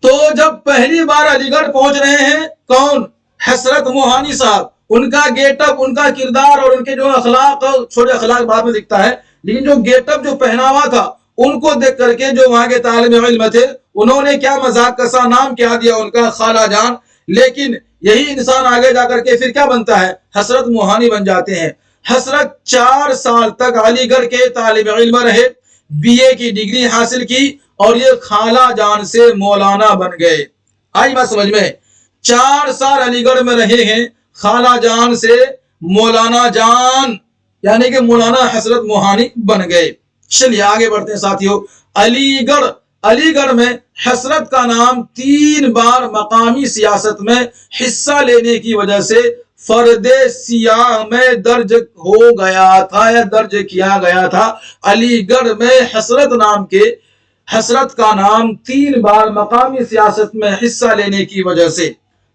S1: तो जब पहली बार अलीगढ़ पहुंच रहे हैं, कौन? हसरत मोहानी साहब, उनका गेटअप, उनका किरदार और उनके जो अखलाक, छोटे अखलाक बाद में दिखता है, लेकिन जो गेटअप, जो पहनावा था, उनको देख करके जो वहां के तालिब इल्म थे उन्होंने क्या मजाक कसा नाम क्या दिया उनका? खाला जान। लेकिन यही इंसान आगे जाकर के फिर क्या बनता है? हसरत मोहानी बन जाते हैं। हसरत 4 साल तक अलीगढ़ के तालिब इल्म रहे, बीए की डिग्री हासिल की और ये खाला जान से मौलाना बन गए। आई बात समझ में? 4 साल अलीगढ़ में रहे हैं, खाला जान से मौलाना जान यानी कि मौलाना हसरत मोहानी बन गए। चलिए आगे बढ़ते हैं साथियों। अलीगढ़, अलीगढ़ में हसरत का नाम 3 बार मकामी सियासत में हिस्सा लेने की वजह से फर्दे सियाह में दर्ज हो गया था या दर्ज किया गया था। अलीगढ़ में हसरत नाम के, हसरत का नाम 3 बार मकामी सियासत में हिस्सा लेने की वजह से।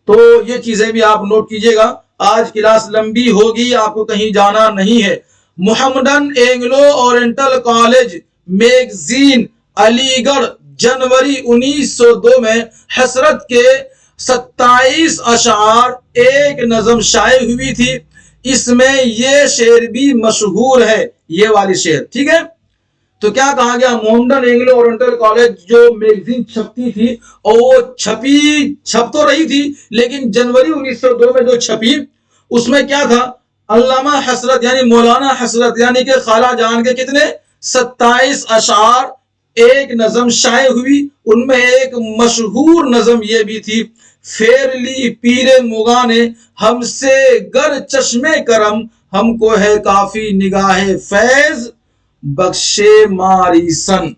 S1: तो ये चीजें भी आप नोट कीजिएगा। आज क्लास लंबी होगी, आपको कहीं जाना नहीं है। Muhammadan Anglo Oriental college magazine Aligarh जनवरी 1902 में हसरत के 27 अशार एक नज़म शाये हुई थी। इसमें ये शेर भी मशहूर है, ये वाली शेर। ठीक है। तो क्या कहा गया? मोहम्मदन एंग्लो ओरिएंटल कॉलेज जो मैगजीन छपती थी, और वो छप तो रही थी, लेकिन जनवरी 1902 में जो छपी उसमें क्या था? अल्लामा हसरत यानी मौलाना हसरत यानी कि खाला जान के कितने? 27 अशार एक नज़म शाये हुई। उनमें एक मशहूर नज़म ये भी थी, फेरली पीरे मुगा ने हमसे गर चश्मे करम, हमको है काफी निगाहे फैज बख्शे मारीसन।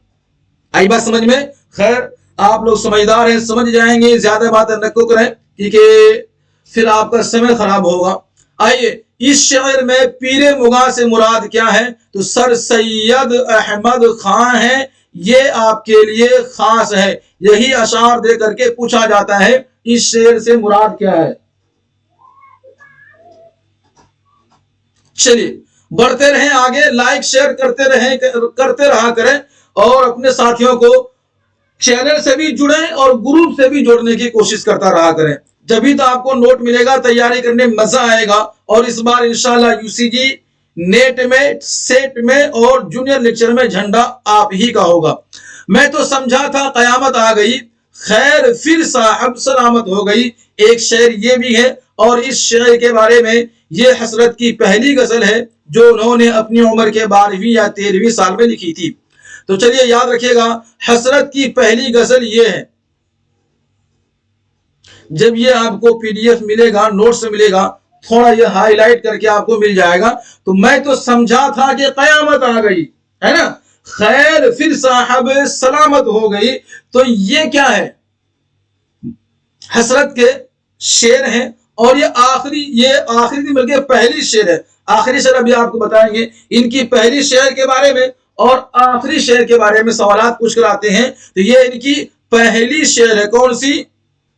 S1: आई बात समझ में? खैर आप लोग समझदार हैं, समझ जाएंगे, ज्यादा बातें न करें क्योंकि फिर आपका समय खराब होगा। आइए, इस शेर में पीरे मुगा से मुराद क्या है? तो सर सैयद अहमद खान है, ये आपके लिए खास है। यही अशार दे करके पूछा जाता है इस शेर से मुराद क्या है। चलिए बढ़ते रहें आगे, लाइक शेयर करते रहा करें, और अपने साथियों को चैनल से भी जुड़ें और ग्रुप से भी जोड़ने की कोशिश करता रहा करें। जभी तो आपको नोट मिलेगा, तैयारी करने में मजा आएगा। और इस बार इंशाल्लाह यूसीजी नेट में, सेट में और जूनियर लेक्चर में झंडा आप ही का होगा। मैं तो समझा था कयामत आ गई, खैर फिर साहब सलामत हो गई। एक शेर ये भी है, और इस शेर के बारे में, ये हसरत की पहली गजल है जो उन्होंने अपनी उम्र के 12वीं या 13वीं साल में लिखी थी। तो चलिए याद रखिएगा, हसरत की पहली गजल ये है। जब ये आपको पीडीएफ मिलेगा, नोट्स मिलेगा, थोड़ा ये हाईलाइट करके आपको मिल जाएगा। तो मैं तो समझा था कि कयामत आ गई, है ना, खैर फिर साहब सलामत हो गई। तो ये क्या है? हसरत के शेर हैं, اور یہ آخری نہیں بلکہ پہلی شعر ہے. آخری شعر ابھی آپ کو بتائیں گے. ان کی پہلی شعر کے بارے میں اور آخری شعر کے بارے میں سوالات پوچھ کر آتے ہیں. تو یہ ان کی پہلی شعر ہے. کون سی؟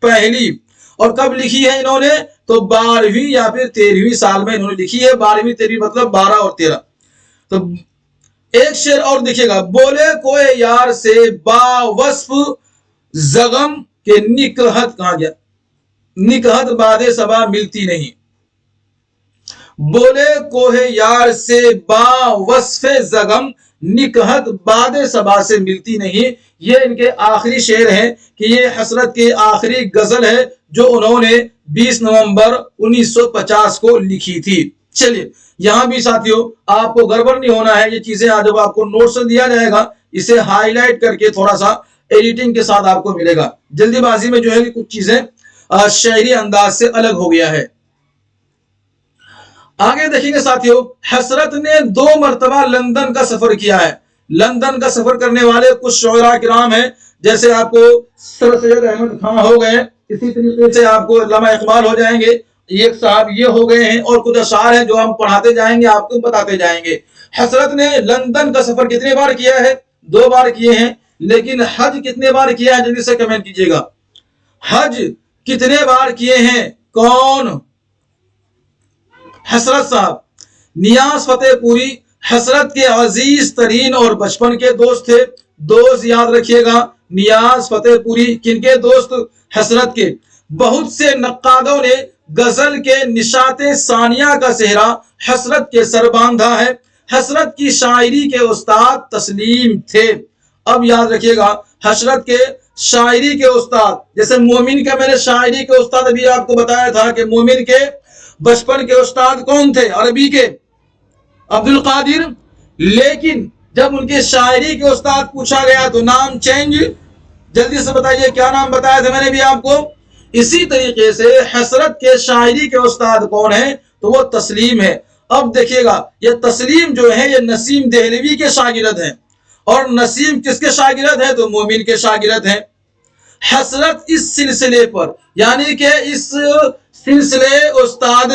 S1: پہلی. اور کب لکھی ہے انہوں نے؟ تو 12ویں یا پھر 13ویں سال میں انہوں نے لکھی ہے. 12ویں 13ویں مطلب 12 اور 13. تو ایک شعر اور دیکھیے گا. بولے کوئی یار سے با وصف زغم کے نکہت. کہاں گیا؟ نکہت باد صبا ملتی نہیں. بولے کوہ یار سے با وصف زغم نکہت باد صبا سے ملتی نہیں. یہ ان کے آخری شعر ہیں کہ یہ حسرت کی آخری غزل ہے جو انہوں نے 20 نومبر 1950 کو لکھی تھی. چلیے یہاں بھی ساتھیوں آپ کو گڑبڑ نہیں ہونا ہے. یہ چیزیں جب آپ کو نوٹس دیا جائے گا اسے ہائی لائٹ کر کے تھوڑا سا ایڈیٹنگ کے ساتھ آپ کو ملے گا. جلدی بازی میں جو ہے کچھ چیزیں شعری انداز سے الگ ہو گیا ہے. آگے دیکھیں گے ساتھیوں. حسرت نے 2 مرتبہ لندن کا سفر کیا ہے. لندن کا سفر کرنے والے کچھ شعراء کرام ہیں جیسے آپ کو سر سید احمد خان ہو گئے. اسی طریقے سے آپ کو علامہ اقبال ہو جائیں گے. ایک صاحب یہ ہو گئے ہیں اور کچھ اشعار ہیں جو ہم پڑھاتے جائیں گے آپ کو بتاتے جائیں گے. حسرت نے لندن کا سفر کتنے بار کیا ہے؟ 2 بار کیے ہیں. لیکن حج کتنے بار کیا ہے؟ جلدی سے کمنٹ کیجیے گا. حج کتنے بار کیے ہیں؟ کون؟ حسرت صاحب. نیاز فتح پوری حسرت کے عزیز ترین اور بچپن کے دوست تھے. دوست یاد رکھیے گا. نیاز فتح پوری کن کے دوست؟ حسرت کے. بہت سے نقادوں نے غزل کے نشاط ثانیہ کا صحرا حسرت کے سر باندھا ہے. حسرت کی شاعری کے استاد تسلیم تھے. اب یاد رکھیے گا حسرت کے شاعری کے استاد جیسے مومن کا میں نے شاعری کے استاد ابھی آپ کو بتایا تھا کہ مومن کے بچپن کے استاد کون تھے؟ عربی کے عبد القادر. لیکن جب ان کے شاعری کے استاد پوچھا گیا تو نام چینج. جلدی سے بتائیے کیا نام بتایا تھا میں نے بھی آپ کو. اسی طریقے سے حسرت کے شاعری کے استاد کون ہیں؟ تو وہ تسلیم ہے. اب دیکھیے گا یہ تسلیم جو ہے یہ نسیم دہلوی کے شاگرد ہیں. اور نسیم کس کے شاگرد ہیں؟ تو مومن کے شاگرد ہیں. حسرت اس سلسلے پر یعنی کہ اس سلسلے استاد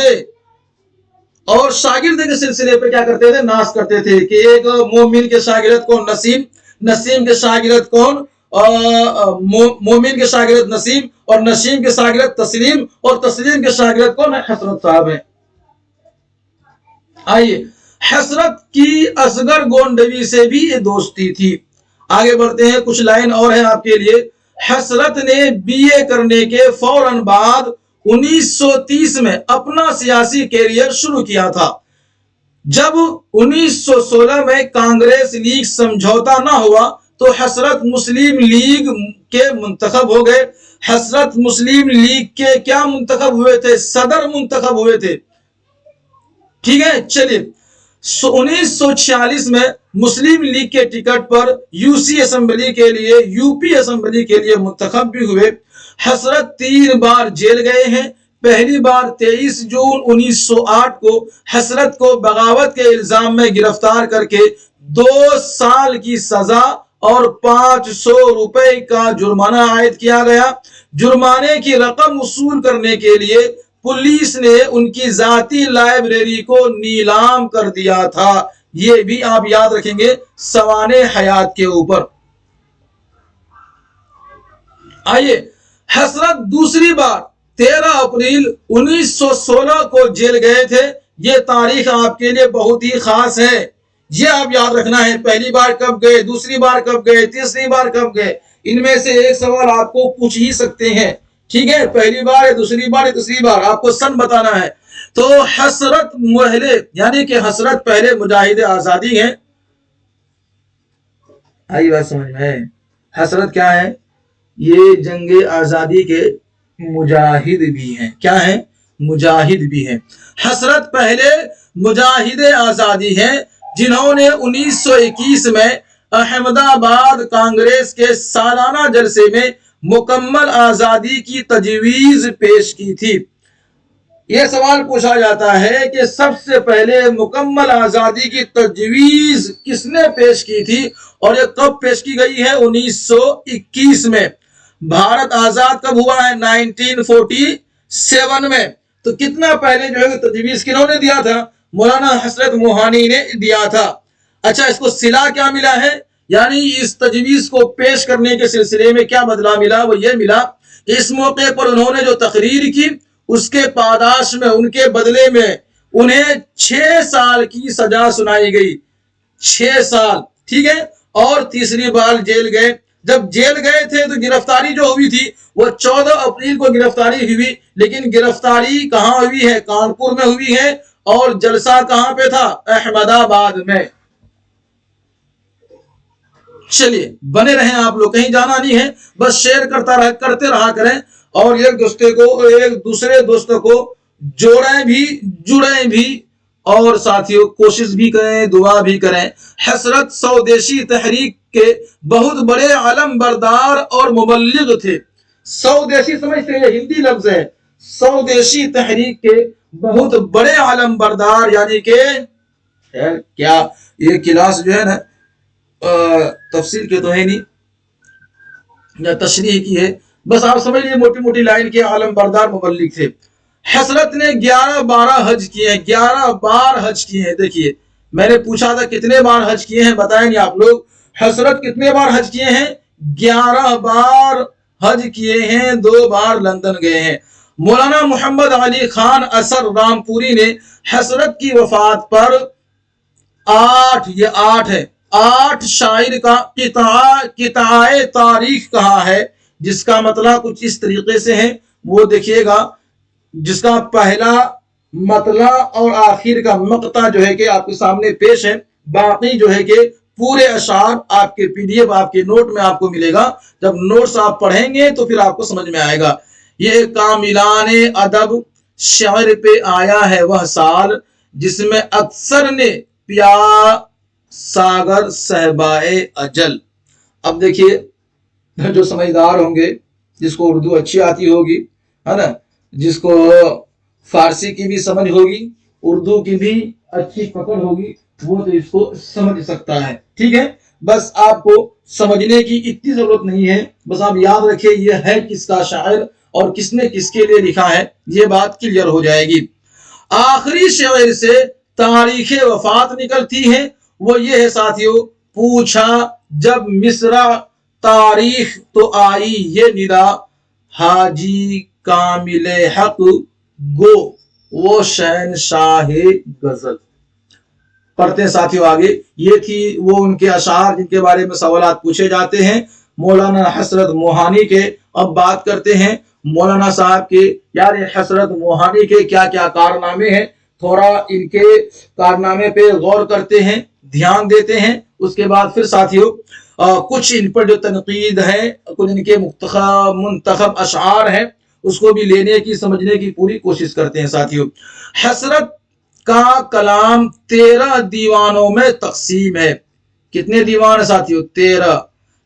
S1: اور شاگرد کے سلسلے پہ کیا کرتے تھے؟ ناز کرتے تھے کہ ایک مومن کے شاگرد کون؟ نسیم. نسیم کے شاگرد کون؟ مومن کے شاگرد نسیم. اور نسیم کے شاگرد تسلیم. اور تسلیم کے شاگرد کون ہے؟ حسرت صاحب ہیں. آئیے حسرت کی اصغر گونڈوی سے بھی یہ دوستی تھی. آگے بڑھتے ہیں. کچھ لائن اور ہیں آپ کے لیے. حسرت نے BA کرنے کے فوراً بعد 1930 میں اپنا سیاسی کیریئر شروع کیا تھا. جب 1916 میں کانگریس لیگ سمجھوتا نہ ہوا تو حسرت مسلم لیگ کے منتخب ہو گئے. حسرت مسلم لیگ کے کیا منتخب ہوئے تھے؟ صدر منتخب ہوئے تھے. ٹھیک ہے. چلیے 1946 میں مسلم لیگ کے ٹکٹ پر UC اسمبلی کے لیے UP اسمبلی کے لیے منتخب بھی ہوئے. حسرت 3 بار جیل گئے ہیں. پہلی بار 23 جون 1908 کو حسرت کو بغاوت کے الزام میں گرفتار کر کے 2 سال کی سزا اور 500 روپے کا جرمانہ عائد کیا گیا. جرمانے کی رقم وصول کرنے کے لیے پولیس نے ان کی ذاتی لائبریری کو نیلام کر دیا تھا. یہ بھی آپ یاد رکھیں گے سوانح حیات کے اوپر. آئیے حسرت دوسری بار 13 اپریل 1916 کو جیل گئے تھے. یہ تاریخ آپ کے لیے بہت ہی خاص ہے. یہ آپ یاد رکھنا ہے. پہلی بار کب گئے، دوسری بار کب گئے، تیسری بار کب گئے. ان میں سے ایک سوال آپ کو پوچھ ہی سکتے ہیں. ٹھیک ہے. پہلی بار ہے، دوسری بار ہے، تیسری بار آپ کو سن بتانا ہے. تو حسرت پہلے یعنی کہ حسرت پہلے مجاہد آزادی ہیں. آئی بات سمجھ میں؟ حسرت کیا ہے؟ یہ جنگ آزادی کے مجاہد بھی ہیں. کیا ہیں؟ مجاہد بھی ہیں. حسرت پہلے مجاہد آزادی ہیں جنہوں نے 1921 میں احمد آباد کانگریس کے سالانہ جلسے میں مکمل آزادی کی تجویز پیش کی تھی. یہ سوال پوچھا جاتا ہے کہ سب سے پہلے مکمل آزادی کی تجویز کس نے پیش کی تھی اور یہ کب پیش کی گئی ہے؟ 1921 میں. بھارت آزاد کب ہوا ہے؟ 1947 میں. تو کتنا پہلے جو ہے تجویز کنہوں نے دیا تھا؟ مولانا حسرت موہانی نے دیا تھا۔ اچھا اس کو صلہ کیا ملا ہے؟ یعنی اس تجویز کو پیش کرنے کے سلسلے میں کیا بدلہ ملا؟ وہ یہ ملا کہ اس موقع پر انہوں نے جو تقریر کی اس کے پاداش میں، ان کے بدلے میں انہیں 6 سال کی سزا سنائی گئی، 6 سال، ٹھیک ہے۔ اور تیسری بار جیل گئے۔ جب جیل گئے تھے تو گرفتاری جو ہوئی تھی وہ 14 اپریل کو گرفتاری ہوئی، لیکن گرفتاری کہاں ہوئی ہے؟ کانپور میں ہوئی ہے، اور جلسہ کہاں پہ تھا؟ احمد آباد میں۔ چلیے بنے رہیں آپ لوگ، کہیں جانا نہیں ہے، بس شیئر کرتے رہا کریں، اور ایک دوسرے دوستوں کو جڑیں بھی، اور ساتھیوں کوشش بھی کریں، دعا بھی کریں۔ حسرت سودیشی تحریک کے بہت بڑے علم بردار اور مبلغ تھے۔ سودیشی سمجھتے ہیں، ہندی لفظ ہے، سودیشی تحریک کے بہت بڑے علم بردار، یعنی کہ کیا یہ کلاس جو ہے نا تفسیر کے تو ہے نہیں یا تشریح کی ہے، بس آپ سمجھ لیجیے موٹی موٹی لائن کے عالم بردار مبلغ تھے۔ حسرت نے 11-12 حج کیے ہیں، 11 بار حج کیے ہیں۔ دیکھیے میں نے پوچھا تھا کتنے بار حج کیے ہیں، بتائیں گے آپ لوگ؟ حسرت کتنے بار حج کیے ہیں؟ 11 بار حج کیے ہیں، 2 بار لندن گئے ہیں۔ مولانا محمد علی خان اثر رامپوری نے حسرت کی وفات پر 8 شاعر کا قطعہ تاریخ کہا ہے، جس کا مطلب کچھ اس طریقے سے ہے، وہ دیکھیے گا، جس کا پہلا مطلع اور آخر کا مقطع جو ہے کہ آپ کے سامنے پیش ہے، باقی جو ہے کہ پورے اشعار آپ کے PDF آپ کے نوٹ میں آپ کو ملے گا۔ جب نوٹس آپ پڑھیں گے تو پھر آپ کو سمجھ میں آئے گا۔ یہ کاملان ادب شعر پہ آیا ہے وہ سال، جس میں اکثر نے پیا ساگر صحبائے اجل۔ اب دیکھیے جو سمجھدار ہوں گے، جس کو اردو اچھی آتی ہوگی، ہے نا، جس کو فارسی کی بھی سمجھ ہوگی، اردو کی بھی اچھی پکڑ ہوگی، وہ تو اس کو سمجھ سکتا ہے، ٹھیک ہے۔ بس آپ کو سمجھنے کی اتنی ضرورت نہیں ہے، بس آپ یاد رکھیں یہ ہے کس کا شاعر اور کس نے کس کے لیے لکھا ہے، یہ بات کلیئر ہو جائے گی۔ آخری شعر سے تاریخ وفات نکلتی ہے، وہ یہ ہے ساتھیوں، پوچھا جب مصرع تاریخ تو آئی یہ ندا، حاجی کامل حق گو وہ شہنشاہ غزل۔ پڑھتے ہیں ساتھیوں آگے۔ یہ تھی وہ ان کے اشعار جن کے بارے میں سوالات پوچھے جاتے ہیں مولانا حسرت موہانی کے۔ اب بات کرتے ہیں مولانا صاحب کے، یار حسرت موہانی کے کیا کیا کارنامے ہیں، تھوڑا ان کے کارنامے پہ غور کرتے ہیں، دھیان دیتے ہیں۔ اس کے بعد پھر ساتھیوں کچھ ان پر جو تنقید ہے، کچھ ان کے منتخب اشعار ہیں، اس کو بھی لینے کی سمجھنے کی پوری کوشش کرتے ہیں ساتھیوں۔ حسرت کا کلام 13 دیوانوں میں تقسیم ہے۔ کتنے دیوان ہیں ساتھیوں؟ 13۔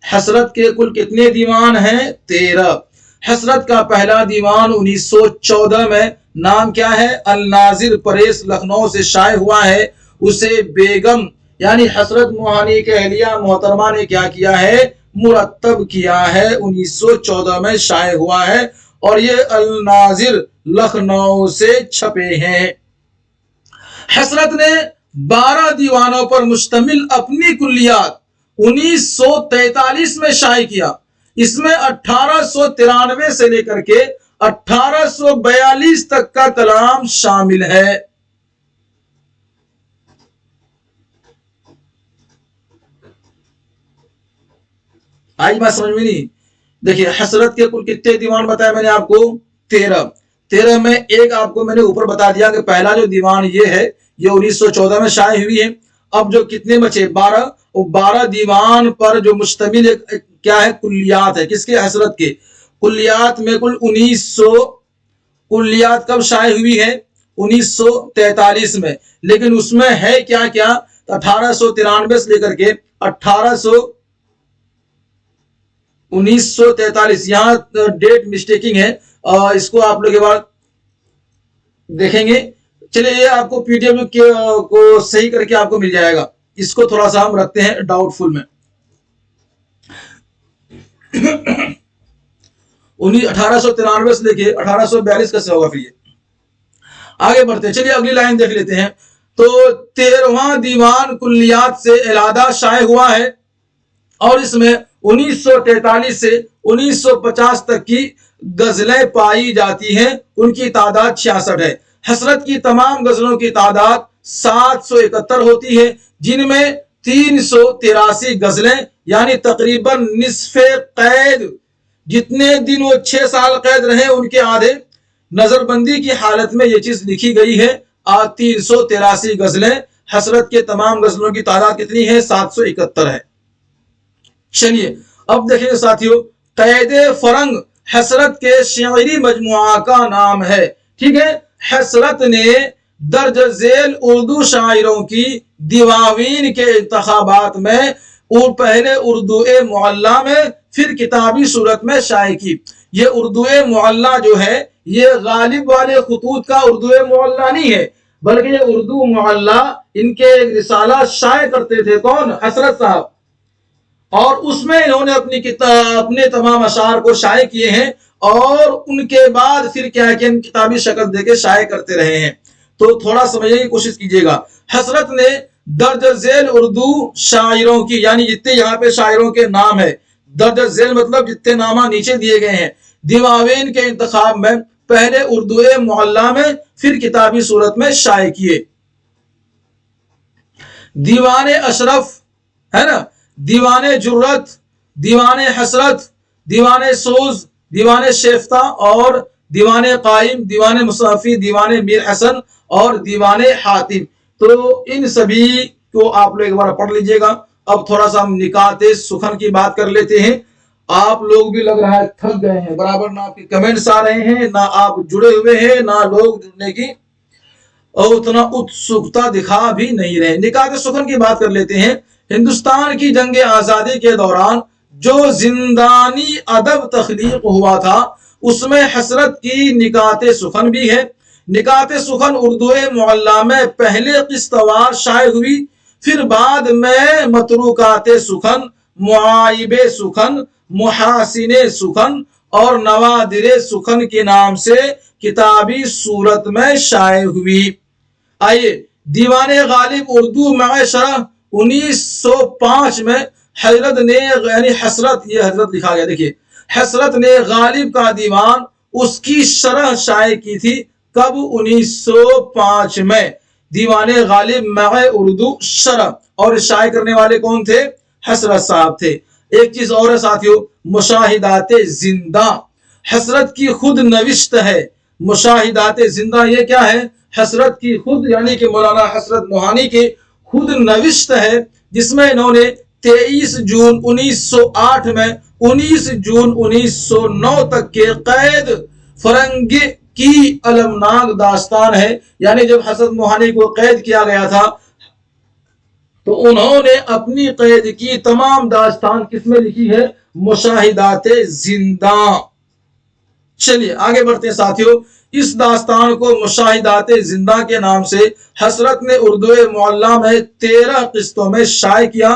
S1: حسرت کے کل کتنے دیوان ہیں؟ 13۔ حسرت کا پہلا دیوان 1914 میں، نام کیا ہے؟ الناظر پریس، لکھنؤ سے شائع ہوا ہے۔ اسے بیگم یعنی حسرت موہانی کے اہلیہ محترمہ نے کیا کیا ہے؟ مرتب کیا ہے، 1914 میں شائع ہوا ہے، اور یہ الناظر لکھنؤ سے چھپے ہیں۔ حسرت نے 12 دیوانوں پر مشتمل اپنی کلیات 1943 میں شائع کیا۔ اس میں 1893 سے لے کر کے 1842 تک کا کلام شامل ہے۔ آج بات سمجھ میں نہیں؟ دیکھیے حسرت کے کل کتنے دیوان بتایا میں نے آپ کو؟ 13 میں ایک آپ کو میں نے اوپر بتا دیا کہ پہلا جو دیوان یہ ہے، یہ 1914 میں شائع ہوئی ہے۔ اب جو کتنے بچے 12 دیوان پر جو مشتمل کیا ہے؟ کلیات ہے۔ کس کے؟ حسرت کے کلیات میں کل 1900 کلیات کب شائع ہوئی ہے؟ 1943 میں، لیکن اس میں ہے کیا کیا؟ 1893 سے لے کر کے 1943، یہاں ڈیٹ مسٹیکنگ ہے، اس کو آپ لوگ کے بعد دیکھیں گے۔ چلیے یہ آپ کو PDF کو صحیح کر کے آپ کو مل جائے گا، اس کو تھوڑا سا ہم رکھتے ہیں ڈاؤٹ فل میں۔ 1893 سے لے کے 1842 کیسے ہوگا پھر یہ؟ आगे बढ़ते, चलिए अगली लाइन देख लेते हैं। तो 13वां दीवान कुल्लियात से इलादा शाये हुआ है और इसमें 1943 से 1950 तक की गजलें पाई जाती हैं। उनकी तादाद 66 है। हसरत की तमाम गजलों की तादाद 771 होती है, जिनमें 383 गजलें यानी तकरीबन निस्फे कैद, जितने दिन वो 6 साल कैद रहे उनके आधे, नजरबंदी की हालत में ये चीज लिखी गई है। 383 गजलें, हसरत के तमाम गजलों की तादाद कितनी है? 771 है। चलिए अब देखिए साथियों, कैद फरंग हसरत के शायरी मजमुआ का नाम है। ठीक है, हसरत ने दर्ज झेल उर्दू शायरों की दीवावीन के इंतखाबात में पहले उर्दू मुअल्ला में फिर किताबी सूरत में शाये की। ये उर्दू मुअल्ला जो है ये गालिब वाले खुतूत का उर्दू मुअल्ला नहीं है, बल्कि ये उर्दू मुअल्ला इनके एक रिसाला शाये करते थे। कौन? हसरत साहब। और उसमें इन्होंने अपनी किताब, अपने तमाम अशार को शाये किए हैं और उनके बाद फिर क्या है कि हम किताबी शक्ल देके शाये करते रहे हैं। तो थोड़ा समझने की कोशिश कीजिएगा। हसरत ने दर्ज झेल उर्दू शायरों की, यानी जितने यहाँ पे शायरों के नाम है, दर्ज झेल मतलब जितने नामा नीचे दिए गए हैं, दीवावेन के इंतखाब में पहले उर्दू मुअल्ला में फिर किताबी सूरत में शाये किए। दीवाने अशरफ है ना, दीवाने जुर्रत, दीवाने हसरत, दीवाने सोज, दीवाने शेफ्ता और दीवाने कायम, दीवाने मुसाफी, दीवाने मीर हसन और दीवाने हातिम। तो इन सभी को आप लोग एक बार पढ़ लीजिएगा। अब थोड़ा सा हम निकाते सुखन की बात कर लेते हैं। आप लोग भी लग रहा है थक गए हैं, बराबर ना आपके कमेंट्स आ रहे हैं, ना आप जुड़े हुए हैं, ना लोग जुड़ने की और उतना उत्सुकता दिखा भी नहीं रहे। निकाते सुखन की बात कर लेते हैं। हिंदुस्तान की जंग आजादी के दौरान जो जिंदानी अदब तख्लीक हुआ था उसमें हसरत की निकाते सुखन भी है। निकाते सुखन उर्दू मुअल्ला में पहले किस्तवार शाये हुई, फिर बाद में मतरूकाते सुखन, मुआइबे सुखन, मुहासिने सुखन और नवादिरे सुखन के नाम से किताबी सूरत में शाये हुई। आइए, दीवाने गालिब उर्दू मशरह 1905 में हजरत ने, यानी हसरत, ये हजरत लिखा गया, देखिए हसरत ने गालिब का दीवान उसकी शरह शाये की थी। कब? 1905 में दीवाने गालिब मग़े उर्दू शरह, और शाये करने वाले कौन थे? हसरत साहब थे। एक चीज और है साथियों, मुशाहिदाते जिंदा हसरत की खुद नविश्त है। मुशाहिदाते जिंदा ये क्या है? हसरत की खुद, यानी कि मौलाना हसरत मोहानी की खुद नविश्त है, जिसमें इन्होंने 23 जून 1908 में 19 जून 1909 तक के कैद फरंगी की अलमनाक दास्तान है। यानी जब हसरत मोहानी को कैद किया गया था तो उन्होंने अपनी कैद की तमाम दास्तान किसमें लिखी है? मुशाहिदाते जिंदा। चलिए आगे बढ़ते हैं साथियों। इस दास्तान को मुशाहिदाते जिंदा के नाम से हसरत ने उर्दू मुअल्ला में 13 किस्तों में शाये किया।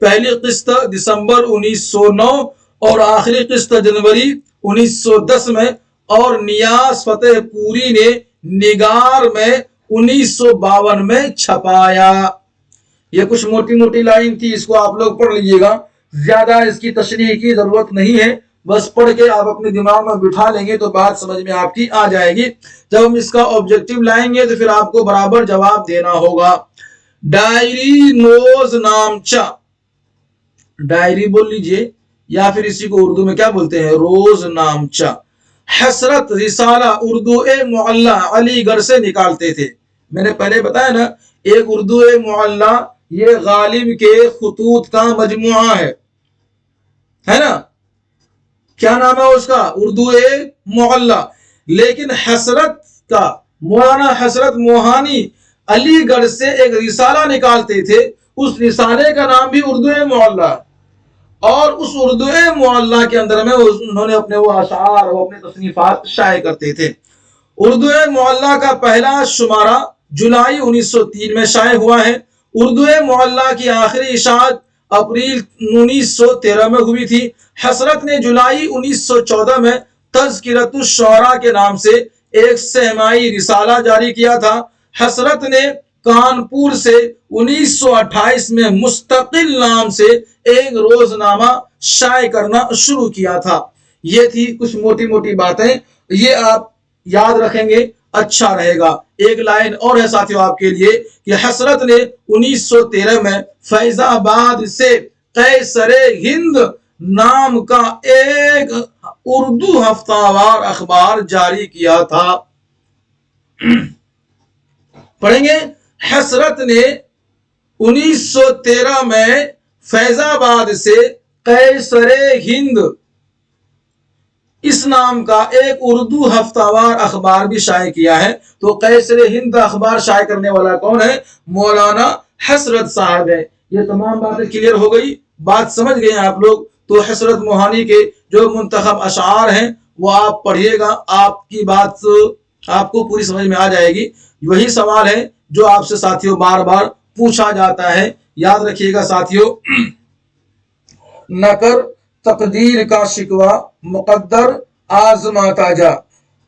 S1: पहली किस्त दिसंबर 1909 और आखिरी किस्त जनवरी 1910 में, और नियाज फतेहपुरी ने निगार में 1952 में छपाया। ये कुछ मोटी मोटी लाइन थी, इसको आप लोग पढ़ लीजिएगा, ज्यादा इसकी तशरीह की जरूरत नहीं है, बस पढ़ के आप अपने दिमाग में बिठा लेंगे तो बात समझ में आपकी आ जाएगी। जब हम इसका ऑब्जेक्टिव लाएंगे तो फिर आपको बराबर जवाब देना होगा। डायरी नोज नामचा, डायरी बोल लीजिए या फिर इसी को उर्दू में क्या बोलते हैं? रोज नामचा। हसरत रिसाला उर्दू मुअल्ला अलीगढ़ से निकालते थे। मैंने पहले बताया ना, एक उर्दू मुअल्ला ये गालिब के खुतूत का मजमुआ है ना, क्या नाम है उसका? उर्दू मुअल्ला। लेकिन हसरत का, मौलाना हसरत मोहानी अलीगढ़ से एक रिसाला निकालते थे, उस रिसाले का नाम भी उर्दू मुअल्ला, और उस उर्दू मुअल्ला के अंदर में उन्होंने अपने वो अशार और अपने तसनीफात शाये करते थे। उर्दू मुअल्ला का पहला शुमारा जुलाई 1903 में शाये हुआ है। उर्दू मुअल्ला की आखिरी इशाअत अप्रैल 1913 में हुई थी। हसरत ने जुलाई 1914 में तज़किरतुश शुअरा के नाम से एक सहमाई रिसाला जारी किया था। हसरत ने कानपुर से 1928 में मुस्तकिल नाम से एक रोजनामा शाये करना शुरू किया था। ये थी कुछ मोटी मोटी बातें, ये आप याद रखेंगे, अच्छा रहेगा। एक लाइन और है साथियों आपके लिए कि हसरत ने 1913 में फैजाबाद से कैसरे हिंद नाम का एक उर्दू हफ्तावार अखबार जारी किया था। पढ़ेंगे, हसरत ने 1913 में फैजाबाद से कैसरे हिंद इस नाम का एक उर्दू हफ्तावार अखबार भी शाये किया है। तो कैसरे हिंद अखबार शाये करने वाला कौन है? मौलाना हसरत साहब है। ये तमाम बातें क्लियर हो गई, बात समझ गए आप लोग। तो हसरत मोहानी के जो मुंतखब अशार हैं वो आप पढ़िएगा, आपकी बात आपको पूरी समझ में आ जाएगी। वही सवाल है जो आपसे साथियों बार बार पूछा जाता है, याद रखिएगा साथियों। न कर तकदीर का शिकवा मुकद्दर आजमाता जा,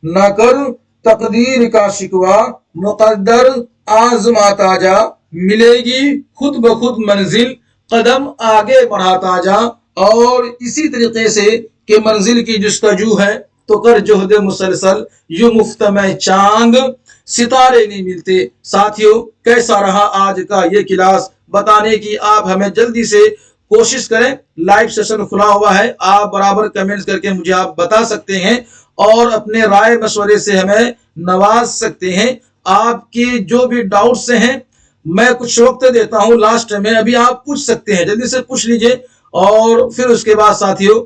S1: न कर तकदीर का शिकवा मुकद्दर आजमाता जा, मिलेगी खुद ब खुद मंजिल कदम आगे बढ़ाता जा। और इसी तरीके से कि मंजिल की जुस्तजू है तो कर जोहद मुसलसल, यूं मुफ्त में चांद सितारे नहीं मिलते। साथियों कैसा रहा आज का ये क्लास बताने की आप हमें जल्दी से कोशिश करें। लाइव सेशन खुला हुआ है, आप बराबर कमेंट करके मुझे आप बता सकते हैं और अपने राय मशवरे से हमें नवाज सकते हैं। आपके जो भी डाउट्स हैं मैं कुछ वक्त देता हूं लास्ट में, अभी आप पूछ सकते हैं, जल्दी से पूछ लीजिए। और फिर उसके बाद साथियों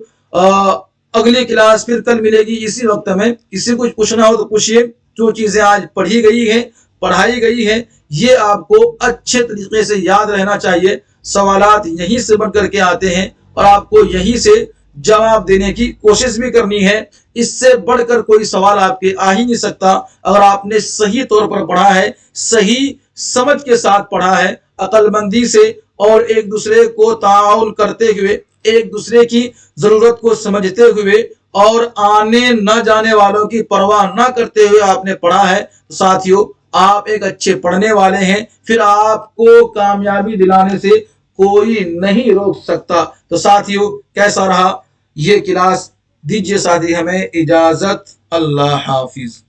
S1: अगली क्लास फिर कल मिलेगी इसी वक्त में। किसी कुछ पूछना हो तो पूछिए। जो चीजें आज पढ़ी गई है, पढ़ाई गई है, ये आपको अच्छे तरीके से याद रहना चाहिए। सवालात यहीं से बन करके आते हैं और आपको यहीं से जवाब देने की कोशिश भी करनी है। इससे बढ़कर कोई सवाल आपके आ ही नहीं सकता। अगर आपने सही तौर पर पढ़ा है, सही समझ के साथ पढ़ा है, अक्लमंदी से और एक दूसरे को ताउन करते हुए, एक दूसरे की जरूरत को समझते हुए और आने न जाने वालों की परवाह न करते हुए आपने पढ़ा है, तो साथियों आप एक अच्छे पढ़ने वाले हैं। फिर आपको कामयाबी दिलाने से कोई नहीं रोक सकता। तो साथियों कैसा रहा ये क्लास? दीजिए साथी हमें इजाजत। अल्लाह हाफिज।